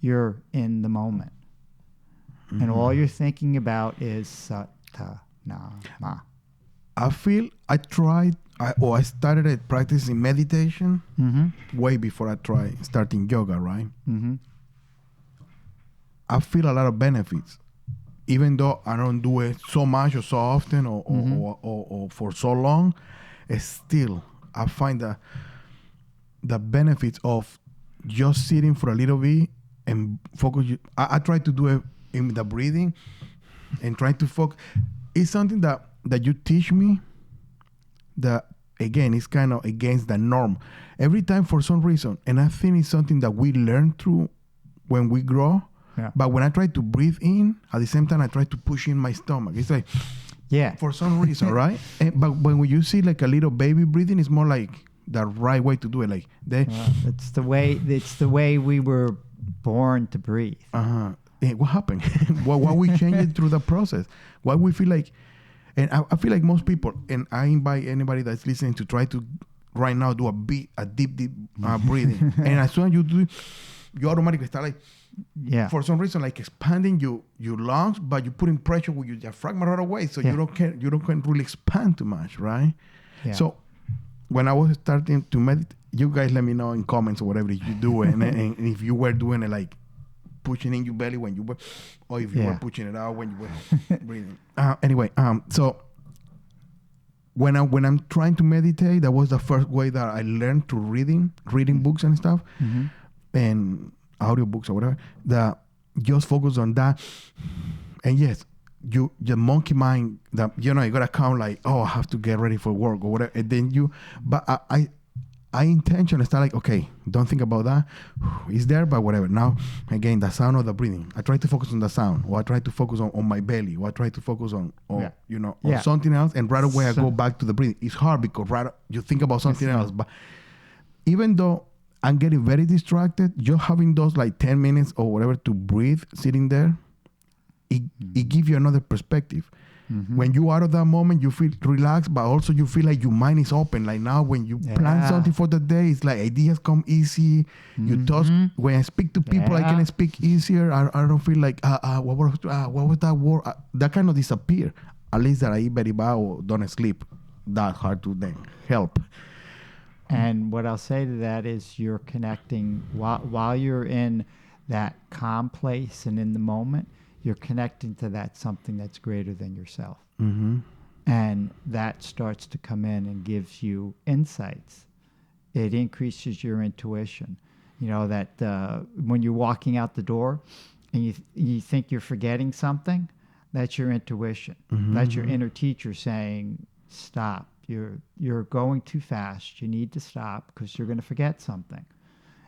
you're in the moment. And all you're thinking about is Satanama. I started practicing meditation way before I tried starting yoga, right? I feel a lot of benefits. Even though I don't do it so much or so often or for so long, still I find the benefits of just sitting for a little bit and focus. I try to do it in the breathing and try to focus. It's something that you teach me that, again, it's kind of against the norm. Every time for some reason, and I think it's something that we learn through when we grow. Yeah. But when I try to breathe in, at the same time, I try to push in my stomach. It's like, for some reason, right? But when you see like a little baby breathing, it's more like the right way to do it. Like it's the way we were born to breathe. What happened? Why we change it through the process? Why we feel like, and I feel like most people, and I invite anybody that's listening to try to right now do a deep breathing. And as soon as you do it, you automatically start like, for some reason, like expanding your lungs, but you're putting pressure with your diaphragm right away, so you don't really expand too much, right? Yeah. So when I was starting to meditate, you guys let me know in comments or whatever you do, and if you were doing it like pushing in your belly when you were, or if you were pushing it out when you were breathing. Anyway, so when I'm trying to meditate, that was the first way that I learned to reading books and stuff, and audiobooks or whatever, that just focus on that. And yes, your monkey mind, that you gotta count like, oh, I have to get ready for work or whatever, and then but I intentionally start like, okay, don't think about that, it's there, but whatever. Now again, the sound of the breathing, I try to focus on the sound, or I try to focus on my belly, or I try to focus on on something else, and right away I go back to the breathing. It's hard because you think about something else, but even though I'm getting very distracted, just having those like 10 minutes or whatever to breathe, sitting there, it gives you another perspective. When you are out of that moment, you feel relaxed, but also you feel like your mind is open. Like now when you plan something for the day, it's like ideas come easy. You touch. When I speak to people, I can speak easier. I don't feel like, what was that word? That kind of disappear. At least that I eat very bad or don't sleep that hard to then help. And what I'll say to that is you're connecting while you're in that calm place and in the moment, you're connecting to that something that's greater than yourself. And that starts to come in and gives you insights. It increases your intuition. You know, that when you're walking out the door and you think you're forgetting something, that's your intuition. That's your inner teacher saying, stop. You're going too fast. You need to stop because you're going to forget something.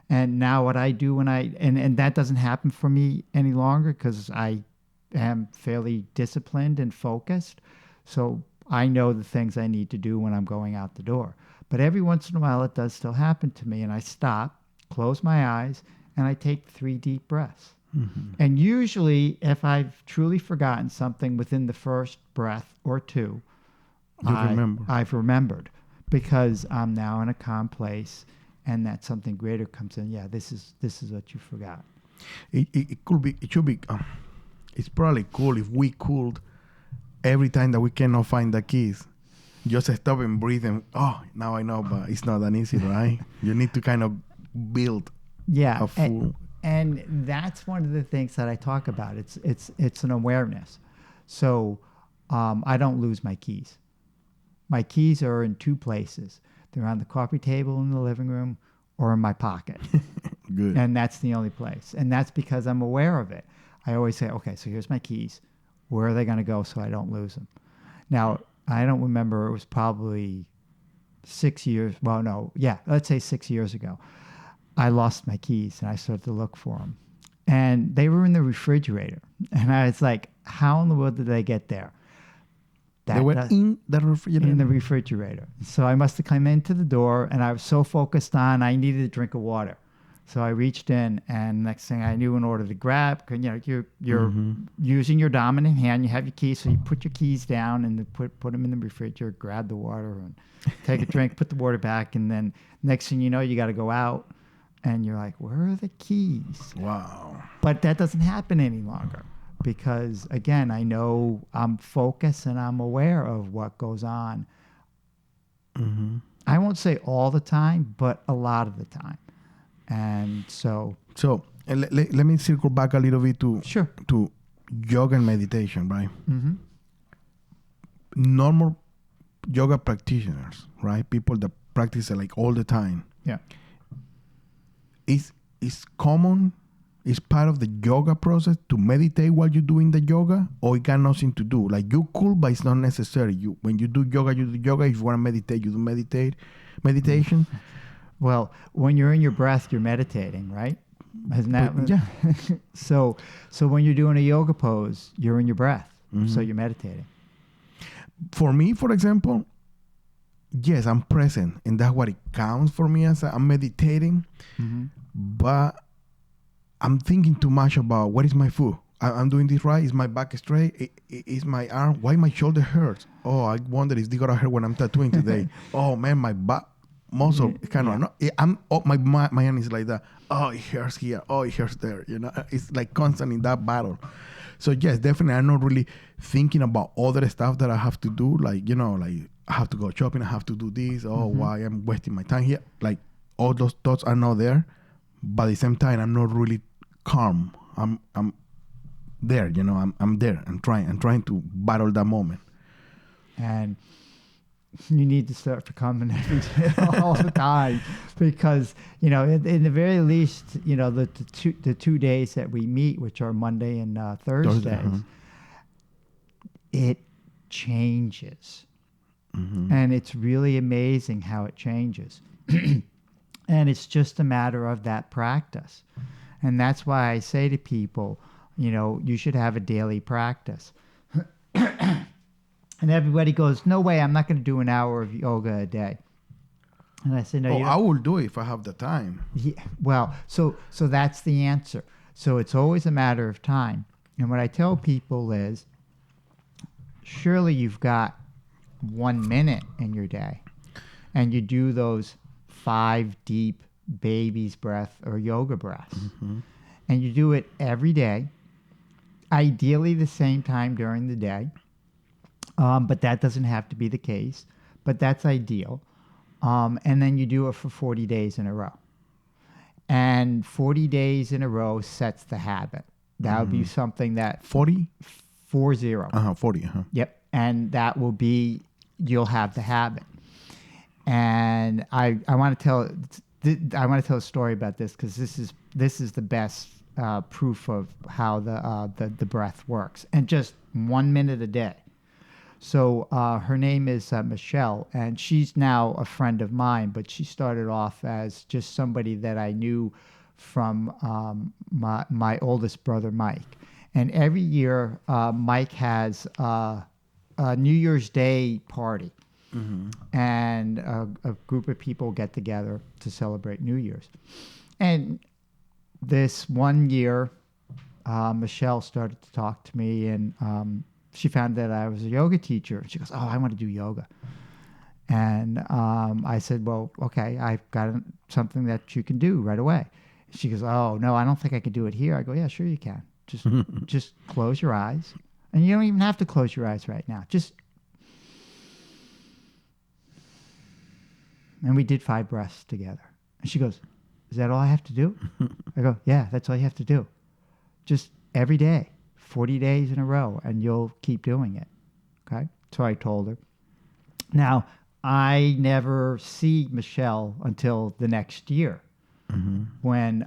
And now what I do when and that doesn't happen for me any longer because I am fairly disciplined and focused. So I know the things I need to do when I'm going out the door. But every once in a while, it does still happen to me. And I stop, close my eyes, and I take 3 deep breaths. And usually, if I've truly forgotten something within the first breath or two, remember. I've remembered because I'm now in a calm place, and that something greater comes in. Yeah, this is what you forgot. It could be. It should be. It's probably cool if we could, every time that we cannot find the keys, just stop and breathe and now I know, but it's not that easy, right? You need to kind of build Yeah, a full. and that's one of the things that I talk about. It's an awareness. So I don't lose my keys. My keys are in 2 places. They're on the coffee table in the living room or in my pocket. Good. And that's the only place. And that's because I'm aware of it. I always say, okay, so here's my keys. Where are they going to go so I don't lose them? Now, I don't remember. It was probably 6 years. Well, no. Yeah, let's say 6 years ago. I lost my keys and I started to look for them. And they were in the refrigerator. And I was like, how in the world did they get there? They were in the refrigerator? In the refrigerator. So I must have come into the door and I was so focused on I needed a drink of water. So I reached in, and next thing I knew, in order to grab, you're using your dominant hand. You have your keys, so you put your keys down and put them in the refrigerator, grab the water, and take a drink, put the water back, and then next thing you know, you got to go out, and you're like, where are the keys? Wow. But that doesn't happen any longer because, again, I know I'm focused and I'm aware of what goes on. I won't say all the time, but a lot of the time. And so let me circle back a little bit to yoga and meditation, right? Normal yoga practitioners, right? People that practice it like all the time. Yeah. It's common, it's part of the yoga process to meditate while you're doing the yoga, or it got nothing to do. Like you could, but it's not necessary. When you do yoga, you do yoga. If you want to meditate, you do meditation. Well, when you're in your breath, you're meditating, right? Isn't that? Yeah. So when you're doing a yoga pose, you're in your breath. So you're meditating. For me, for example, yes, I'm present, and that's what it counts for me as I'm meditating. But I'm thinking too much about what is my foot. I'm doing this right. Is my back straight? Is my arm? Why my shoulder hurts? Oh, I wonder is this gonna hurt when I'm tattooing today? Oh man, my back muscle kind of. My hand is like that. Oh, it hurts here. Oh, it hurts there. You know, it's like constant in that battle. So yes, definitely, I'm not really thinking about other stuff that I have to do. Like I have to go shopping. I have to do this. Oh, why I'm wasting my time here? Like all those thoughts are not there. But at the same time, I'm not really calm. I'm there. I'm there. I'm trying to battle that moment. And you need to start becoming every day, all the time, because in the very least, the 2 days that we meet, which are Monday and Thursdays, it changes, and it's really amazing how it changes, and it's just a matter of that practice, and that's why I say to people, you should have a daily practice. And everybody goes, no way, I'm not going to do an hour of yoga a day. And I say, no, I will do it if I have the time. Yeah, well, so that's the answer. So it's always a matter of time. And what I tell people is, surely you've got 1 minute in your day, and you do those 5 deep baby's breath or yoga breaths. And you do it every day, ideally the same time during the day. But that doesn't have to be the case, but that's ideal. And then you do it for 40 days in a row. And 40 days in a row sets the habit. That would be something that... 40? 40. 40. Yep. And that will be, you'll have the habit. And I want to tell a story about this because this is the best proof of how the breath works. And just 1 minute a day. So her name is Michelle, and she's now a friend of mine, but she started off as just somebody that I knew from my oldest brother, Mike. And every year, Mike has a New Year's Day party. and a group of people get together to celebrate New Year's. And this one year, Michelle started to talk to me, and she found that I was a yoga teacher. She goes, "Oh, I want to do yoga." And I said, "Well, okay, I've got something that you can do right away." She goes, "Oh, no, I don't think I can do it here." I go, "Yeah, sure you can. Just close your eyes. And you don't even have to close your eyes right now. And we did 5 breaths together. And she goes, "Is that all I have to do?" I go, "Yeah, that's all you have to do. Just every day, 40 days in a row, and you'll keep doing it." Okay? So I told her. Now, I never see Michelle until the next year when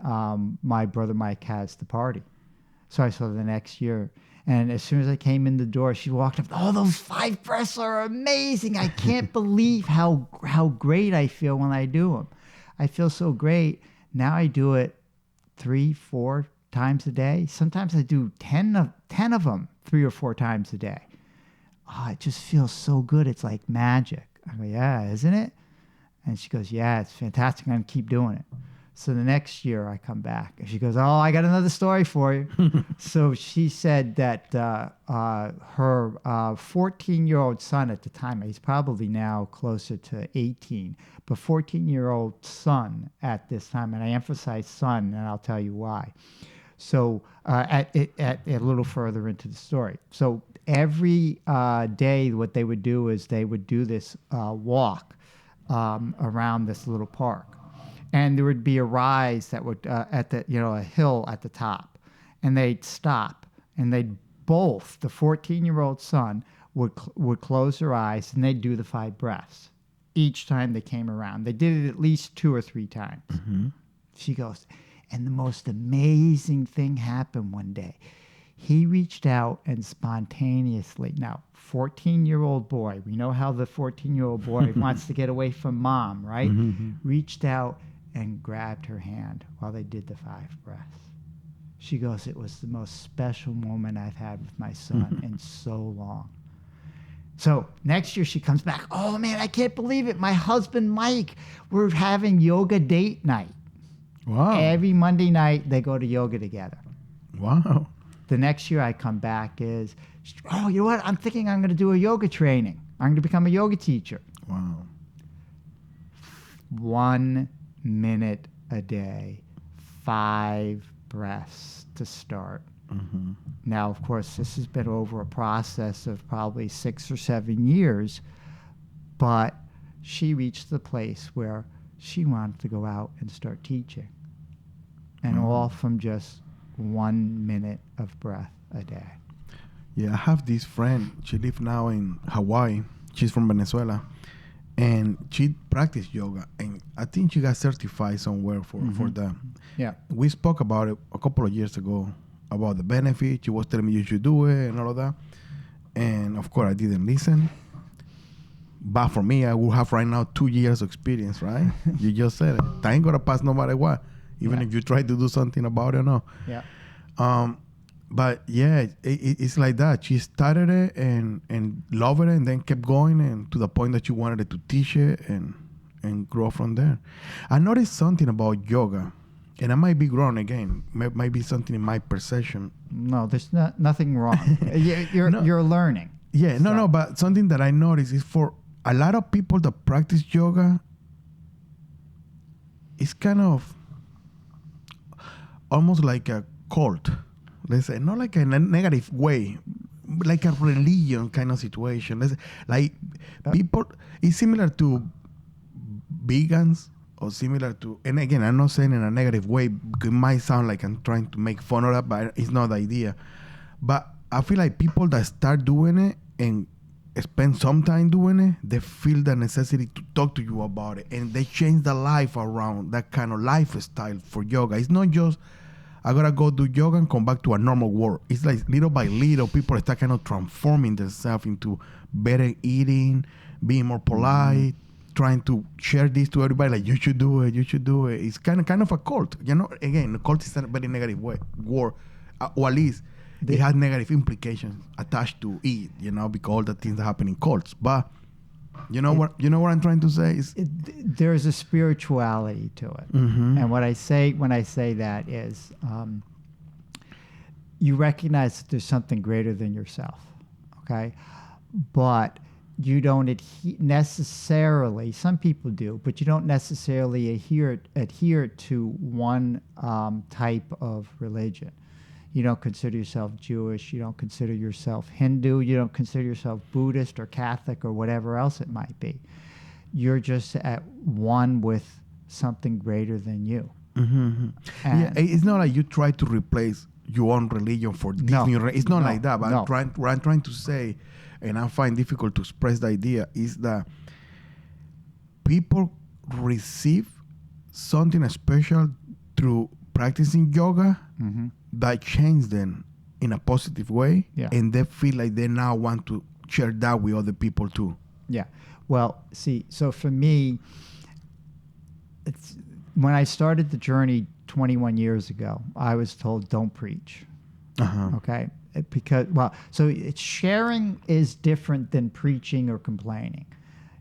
my brother Mike has the party. So I saw her the next year. And as soon as I came in the door, she walked up. "Oh, those 5 breaths are amazing. I can't believe how great I feel when I do them. I feel so great. Now I do it 3, 4 times a day. Sometimes I do 10 of them 3 or 4 times a day. Oh, it just feels so good. It's like magic." I go, "Yeah, isn't it?" And she goes, "Yeah, it's fantastic. I'm going to keep doing it." So the next year I come back and she goes, "Oh, I got another story for you." So she said that her 14-year-old son at the time, he's probably now closer to 18, but 14-year-old son at this time, and I emphasize son, and I'll tell you why. So at a little further into the story. So every day what they would do is they would do this walk around this little park. And there would be a rise that would a hill at the top, and they'd stop, and they'd both, the 14-year-old son would close their eyes, and they'd do the 5 breaths each time they came around. They did it at least 2 or 3 times. She goes, and the most amazing thing happened one day. He reached out and spontaneously, now 14-year-old boy, we know how the 14-year-old boy wants to get away from mom, right? Reached out and grabbed her hand while they did the 5 breaths. She goes, "It was the most special moment I've had with my son in so long." So next year she comes back. "Oh man, I can't believe it. My husband Mike, we're having yoga date night." Wow. Every Monday night they go to yoga together. Wow. The next year I come back is, "Oh, you know what? I'm thinking I'm going to do a yoga training. I'm going to become a yoga teacher." Wow. 1 minute a day, 5 breaths to start. Now, of course, this has been over a process of probably 6 or 7 years, but she reached the place where she wanted to go out and start teaching. And all from just 1 minute of breath a day. Yeah, I have this friend. She lives now in Hawaii. She's from Venezuela. And she practiced yoga. And I think she got certified somewhere for that. Yeah. We spoke about it a couple of years ago, about the benefit. She was telling me you should do it and all of that. And, of course, I didn't listen. But for me, I will have right now 2 years experience, right? You just said it. That ain't going to pass no matter what, even if you try to do something about it or not. Yeah. But yeah, it's like that. She started it and loved it, and then kept going, and to the point that she wanted to teach it and grow from there. I noticed something about yoga, and I might be wrong again. Might be something in my perception. No, there's nothing wrong. You're learning. Yeah, no, but something that I noticed is for a lot of people that practice yoga, it's kind of almost like a cult. Let's say, not like in a negative way, like a religion kind of situation. Let's say, like people, it's similar to vegans or similar to, and again, I'm not saying in a negative way, because it might sound like I'm trying to make fun of that, but it's not the idea. But I feel like people that start doing it and spend some time doing it, they feel the necessity to talk to you about it, and they change their life around that kind of lifestyle for yoga. It's not just, I gotta go do yoga and come back to a normal world. It's like little by little, people start kind of transforming themselves into better eating, being more polite, trying to share this to everybody. Like, you should do it, you should do it. It's kind of a cult. You know, again, the cult is a very negative word, or at least it has negative implications attached to it. You know, because all the things that happen in cults. But You know what? You know what I'm trying to say is. There's a spirituality to it. Mhm. And what I say when I say that is, you recognize that there's something greater than yourself, okay? But you don't necessarily. Some people do, but you don't necessarily adhere to one type of religion. You don't consider yourself Jewish. You don't consider yourself Hindu. You don't consider yourself Buddhist or Catholic or whatever else it might be. You're just at one with something greater than you. Mm-hmm. Yeah, And it's not like you try to replace your own religion for this No. new. It's not No. like that. But No. what I'm trying to say, and I find difficult to express the idea, is that people receive something special through practicing yoga Mhm. that change them in a positive way, Yeah. and they feel like they now want to share that with other people too. Yeah. Well, see, so for me, it's when I started the journey 21 years ago, I was told don't preach. Uh-huh. Okay. Sharing is different than preaching or complaining.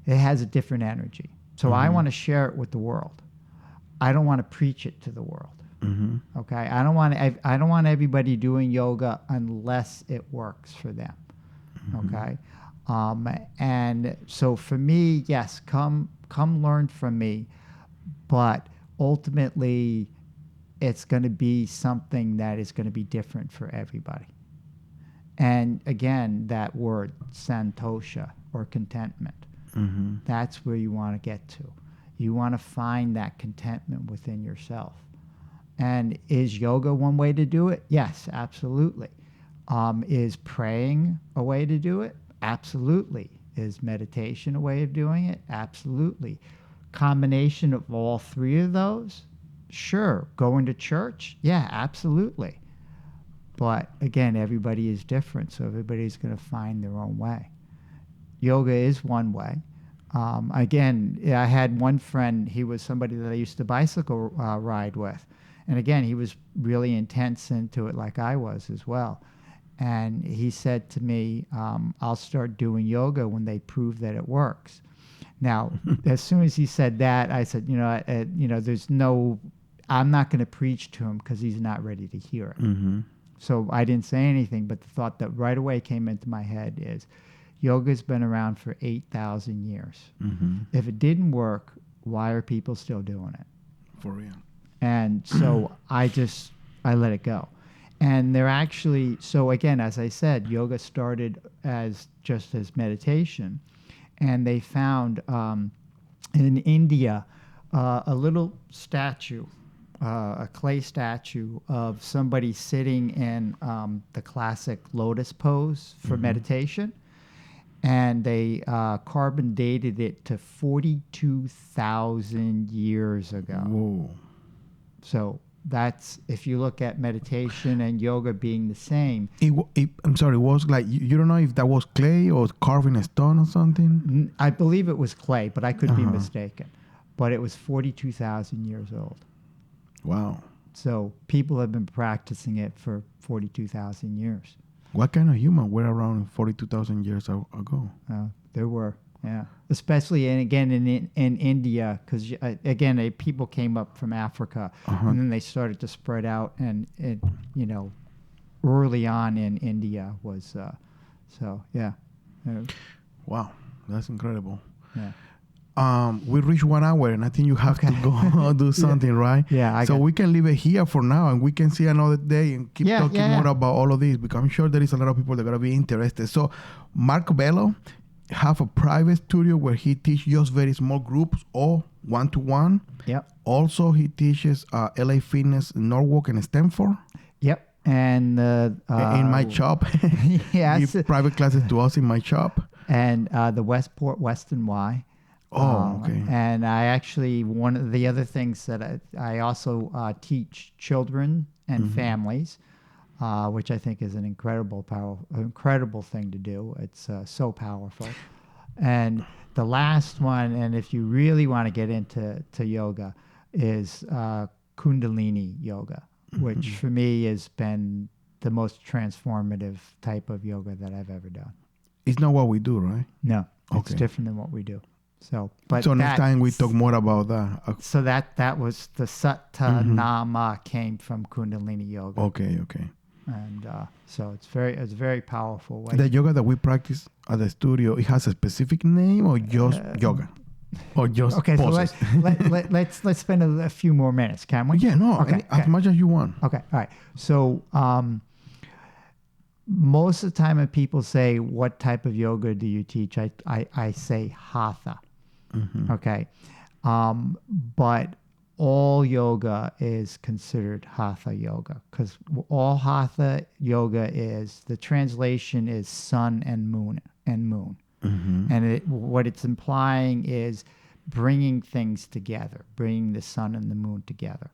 It has a different energy. So I want to share it with the world. I don't want to preach it to the world. Mm-hmm. Okay. I don't want everybody doing yoga unless it works for them. Okay. And so for me, yes, come learn from me, but ultimately it's going to be something that is going to be different for everybody. And again, that word santosha or contentment, Mm-hmm. that's where you want to get to. You want to find that contentment within yourself. And is yoga one way to do it? Yes, absolutely. Is praying a way to do it? Absolutely. Is meditation a way of doing it? Absolutely. Combination of all three of those? Sure. Going to church? Yeah, absolutely. But again, everybody is different, so everybody's going to find their own way. Yoga is one way. Again, I had one friend, he was somebody that I used to bicycle ride with. And again, he was really intense into it like I was as well. And he said to me, I'll start doing yoga when they prove that it works. Now, as soon as he said that, I said, I'm not going to preach to him because he's not ready to hear it. Mm-hmm. So I didn't say anything, but the thought that right away came into my head is yoga's been around for 8,000 years. Mm-hmm. If it didn't work, why are people still doing it? For real. And so I let it go. And they're actually, so again, as I said, yoga started as just as meditation. And they found in India a little statue, a clay statue of somebody sitting in the classic lotus pose for meditation. And they carbon dated it to 42,000 years ago. Whoa. So that's, if you look at meditation and yoga being the same. I'm sorry, it was like, you don't know if that was clay or carving a stone or something? I believe it was clay, but I could be mistaken. But it was 42,000 years old. Wow. So people have been practicing it for 42,000 years. What kind of human were around 42,000 years ago? There were, yeah. Especially, and again, in India, because, again, people came up from Africa, and then they started to spread out, and, early on in India was, so, yeah. Wow, that's incredible. Yeah. We reached 1 hour, and I think you have to go do something, right? Yeah. So we can leave it here for now, and we can see another day and keep talking more about all of this, because I'm sure there is a lot of people that are going to be interested. So Marco Bello have a private studio where he teaches just very small groups or one-to-one. Yep. Also, he teaches LA Fitness in Norwalk and Stanford. Yep. And in my shop. Yes. Give private classes to us in my shop. And the Westport Weston Y. Oh, okay. And I actually, one of the other things that I also teach children and families, which I think is an incredible thing to do. It's so powerful. And the last one, and if you really want to get into yoga, is Kundalini yoga, which for me has been the most transformative type of yoga that I've ever done. It's not what we do, right? No. It's Okay. different than what we do. So, but So next time we that's- talk more about that. So that was the Satta Mhm. Nama came from Kundalini yoga, Okay. and so it's very powerful way. The yoga that we practice at the studio, it has a specific name or just yoga? Or just Okay, so poses? let's spend a few more minutes, can we? Yeah, no, Okay, as okay. much as you want. Okay, all right. So most of the time when people say, what type of yoga do you teach? I say hatha. Okay. But all yoga is considered hatha yoga because all hatha yoga is, the translation is sun and moon. And what it's implying is bringing things together, bringing the sun and the moon together.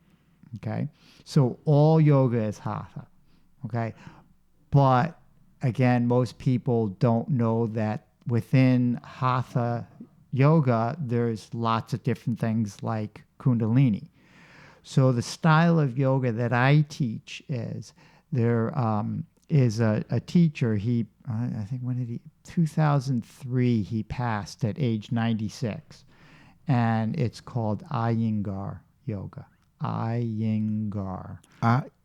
Okay. So all yoga is hatha. Okay. But again, most people don't know that within hatha yoga, there's lots of different things like Kundalini. So the style of yoga that I teach is, there is a teacher. He, I think, 2003, he passed at age 96. And it's called Iyengar yoga. Iyengar.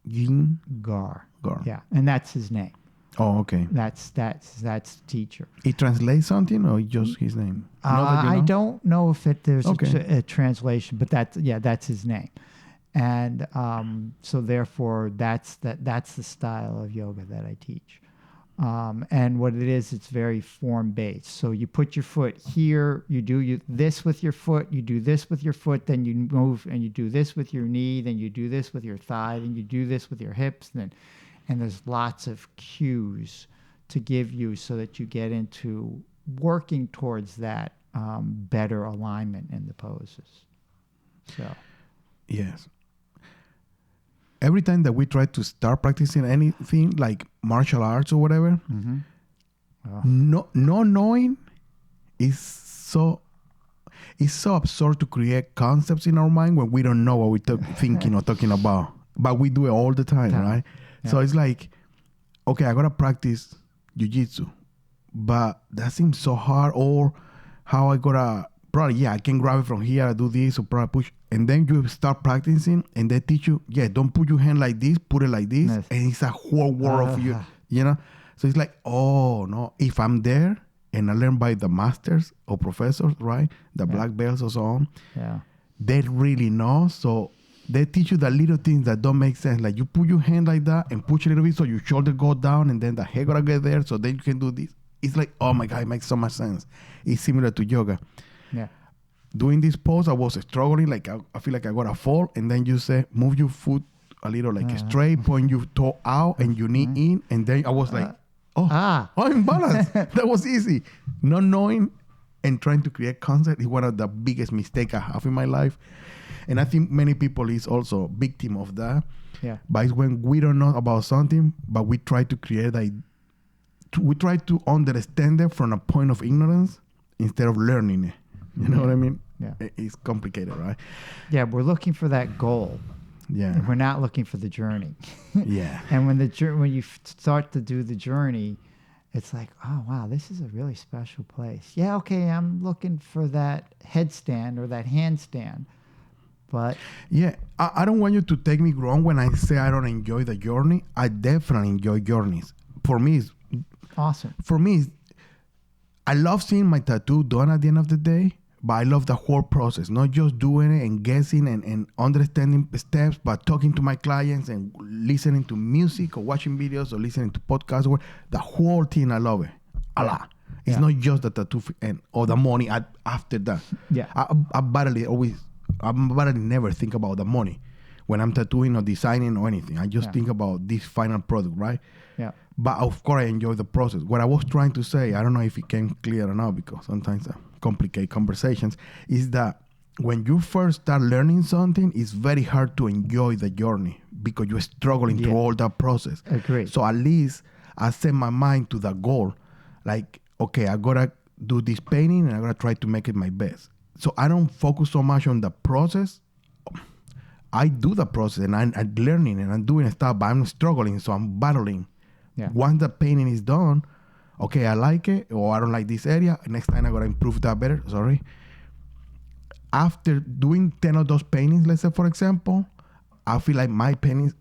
Yin Gar. Gar. Yeah, and that's his name. Oh, okay. That's the teacher. It translates something or just his name? Not that you I know? don't know if there's Okay. a translation, but that's his name, and so therefore that's the style of yoga that I teach. And what it is, it's very form based. So you put your foot here, you do this with your foot, you do this with your foot, then you move and you do this with your knee, then you do this with your thigh, then you do this with your hips, and there's lots of cues to give you so that you get into working towards that better alignment in the poses. So Yes. Every time that we try to start practicing anything like martial arts or whatever, no knowing is so absurd to create concepts in our mind when we don't know what we're thinking or talking about. But we do it all the time, right? Yeah. So it's like, okay, I gotta practice jiu-jitsu, but that seems so hard. Or how I gotta, probably, I can grab it from here, I do this, or probably push. And then you start practicing and they teach you, don't put your hand like this, put it like this. Yes. And it's a whole world of you know? So it's like, oh no, if I'm there and I learn by the masters or professors, right? The black belts or so on, they really know. So they teach you the little things that don't make sense. Like you put your hand like that and push a little bit so your shoulder go down and then the head gonna get there. So then you can do this. It's like, oh my God, it makes so much sense. It's similar to yoga. Yeah. Doing this pose, I was struggling. Like I feel like I gotta fall. And then you say, move your foot a little like straight, point your toe out and your knee in. And then I was like, I'm balanced. That was easy. Not knowing and trying to create concept is one of the biggest mistakes I have in my life. And I think many people is also victim of that. Yeah. But it's when we don't know about something, but we try to create we try to understand it from a point of ignorance instead of learning it. You know what I mean? Yeah. It's complicated, right? Yeah, we're looking for that goal. Yeah. And we're not looking for the journey. Yeah. And when when you start to do the journey, it's like, oh wow, this is a really special place. Yeah, okay, I'm looking for that headstand or that handstand. But yeah, I don't want you to take me wrong when I say I don't enjoy the journey. I definitely enjoy journeys. For me, awesome. I love seeing my tattoo done at the end of the day, but I love the whole process, not just doing it and guessing and understanding steps, but talking to my clients and listening to music or watching videos or listening to podcasts. Or the whole thing, I love it a lot. It's not just the tattoo or the money after that. Yeah. I barely never think about the money when I'm tattooing or designing or anything. I just think about this final product, right? Yeah. But of course, I enjoy the process. What I was trying to say, I don't know if it came clear or not, because sometimes I complicate conversations, is that when you first start learning something, it's very hard to enjoy the journey because you're struggling through all that process. Agreed. So at least I set my mind to the goal. Like, okay, I gotta do this painting and I gotta try to make it my best. So I don't focus so much on the process. I do the process and I'm learning and I'm doing stuff, but I'm struggling, so I'm battling. Yeah. Once the painting is done, okay, I like it, or I don't like this area. Next time I gotta improve that better. Sorry. After doing 10 of those paintings, let's say for example, I feel like my paintings,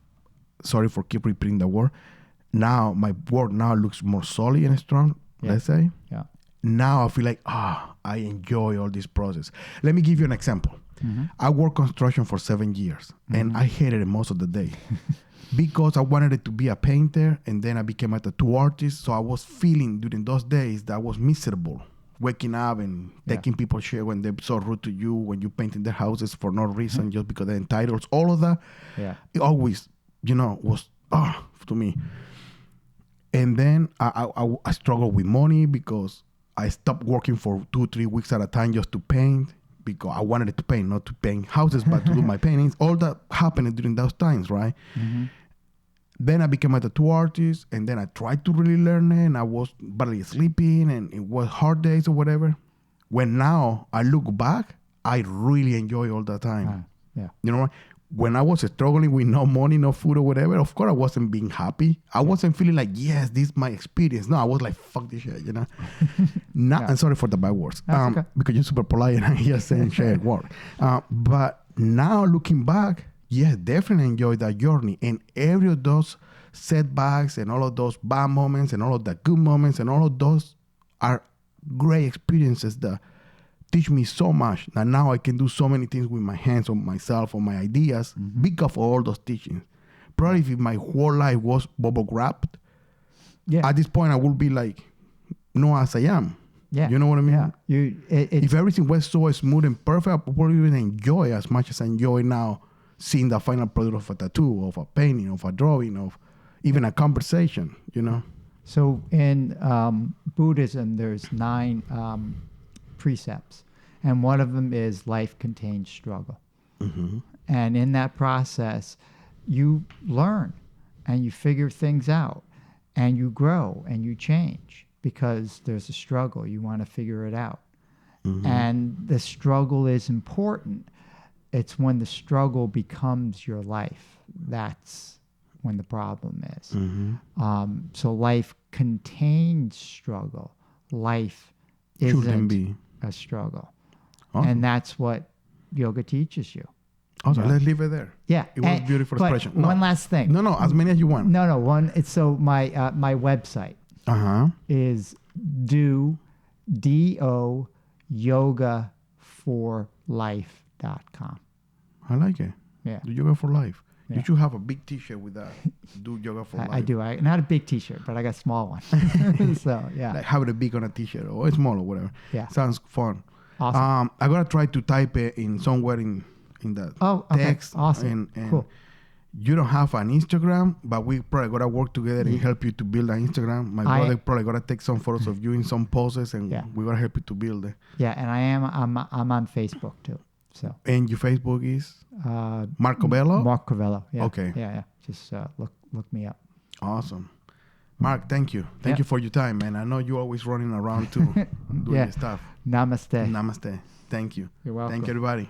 sorry for keep repeating the word, now my work now looks more solid and strong, let's say. Yeah. Now I feel like, I enjoy all this process. Let me give you an example. I worked construction for 7 years, and I hated it most of the day because I wanted it to be a painter, and then I became a tattoo artist. So I was feeling during those days that I was miserable, waking up and taking people's shit when they're so rude to you, when you painting their houses for no reason, just because they're entitled. All of that, it always, was to me. And then I struggled with money because I stopped working for 2-3 weeks at a time just to paint, because I wanted to paint, not to paint houses, but to do my paintings. All that happened during those times, right? Then I became a tattoo artist, and then I tried to really learn it, and I was barely sleeping, and it was hard days or whatever. When now I look back, I really enjoy all the time. You know what? When I was struggling with no money, no food or whatever, of course I wasn't being happy. I wasn't feeling like, yes, this is my experience. No, I was like, fuck this shit, Now, I'm sorry for the bad words. Okay. Because you're super polite and I'm just saying shit word. But now looking back, yes, definitely enjoy that journey. And every of those setbacks and all of those bad moments and all of the good moments and all of those are great experiences that teach me so much that now I can do so many things with my hands, or myself, or my ideas, because of all those teachings. Probably if my whole life was bubble wrapped, at this point I would be like, no, as I am. You know what I mean? If everything was so smooth and perfect, I probably wouldn't enjoy as much as I enjoy now seeing the final product of a tattoo, of a painting, of a drawing, of even a conversation, So in Buddhism, there's 9 precepts, and one of them is life contains struggle. And in that process, you learn and you figure things out, and you grow and you change because there's a struggle. You want to figure it out. And the struggle is important. It's when the struggle becomes your life. That's when the problem is. So life contains struggle. Life isn't a struggle. Awesome. And that's what yoga teaches you. Also, let's leave it there. Yeah. It was beautiful expression. One last thing. No, as many as you want. No, one. It's so my website is do yogaforlife.com. I like it. Yeah. Do yoga for life. Yeah. You should have a big T-shirt with that. Do yoga for life. I do. Not a big T-shirt, but I got a small one. So yeah. Like have it big on a T-shirt or small or whatever. Yeah. Sounds fun. Awesome. I gotta try to type it in somewhere in the text. Awesome. And cool. You don't have an Instagram, but we probably gotta work together and help you to build an Instagram. My brother probably gotta take some photos of you in some poses, and we gotta help you to build it. Yeah, and I'm on Facebook too. So. And your Facebook is Mark Covello? Mark Covello. Yeah. Okay. Yeah. Just look me up. Awesome. Mark, thank you. Thank you for your time, man. I know you're always running around too, doing your stuff. Namaste. Namaste. Thank you. You're welcome. Thank you, everybody.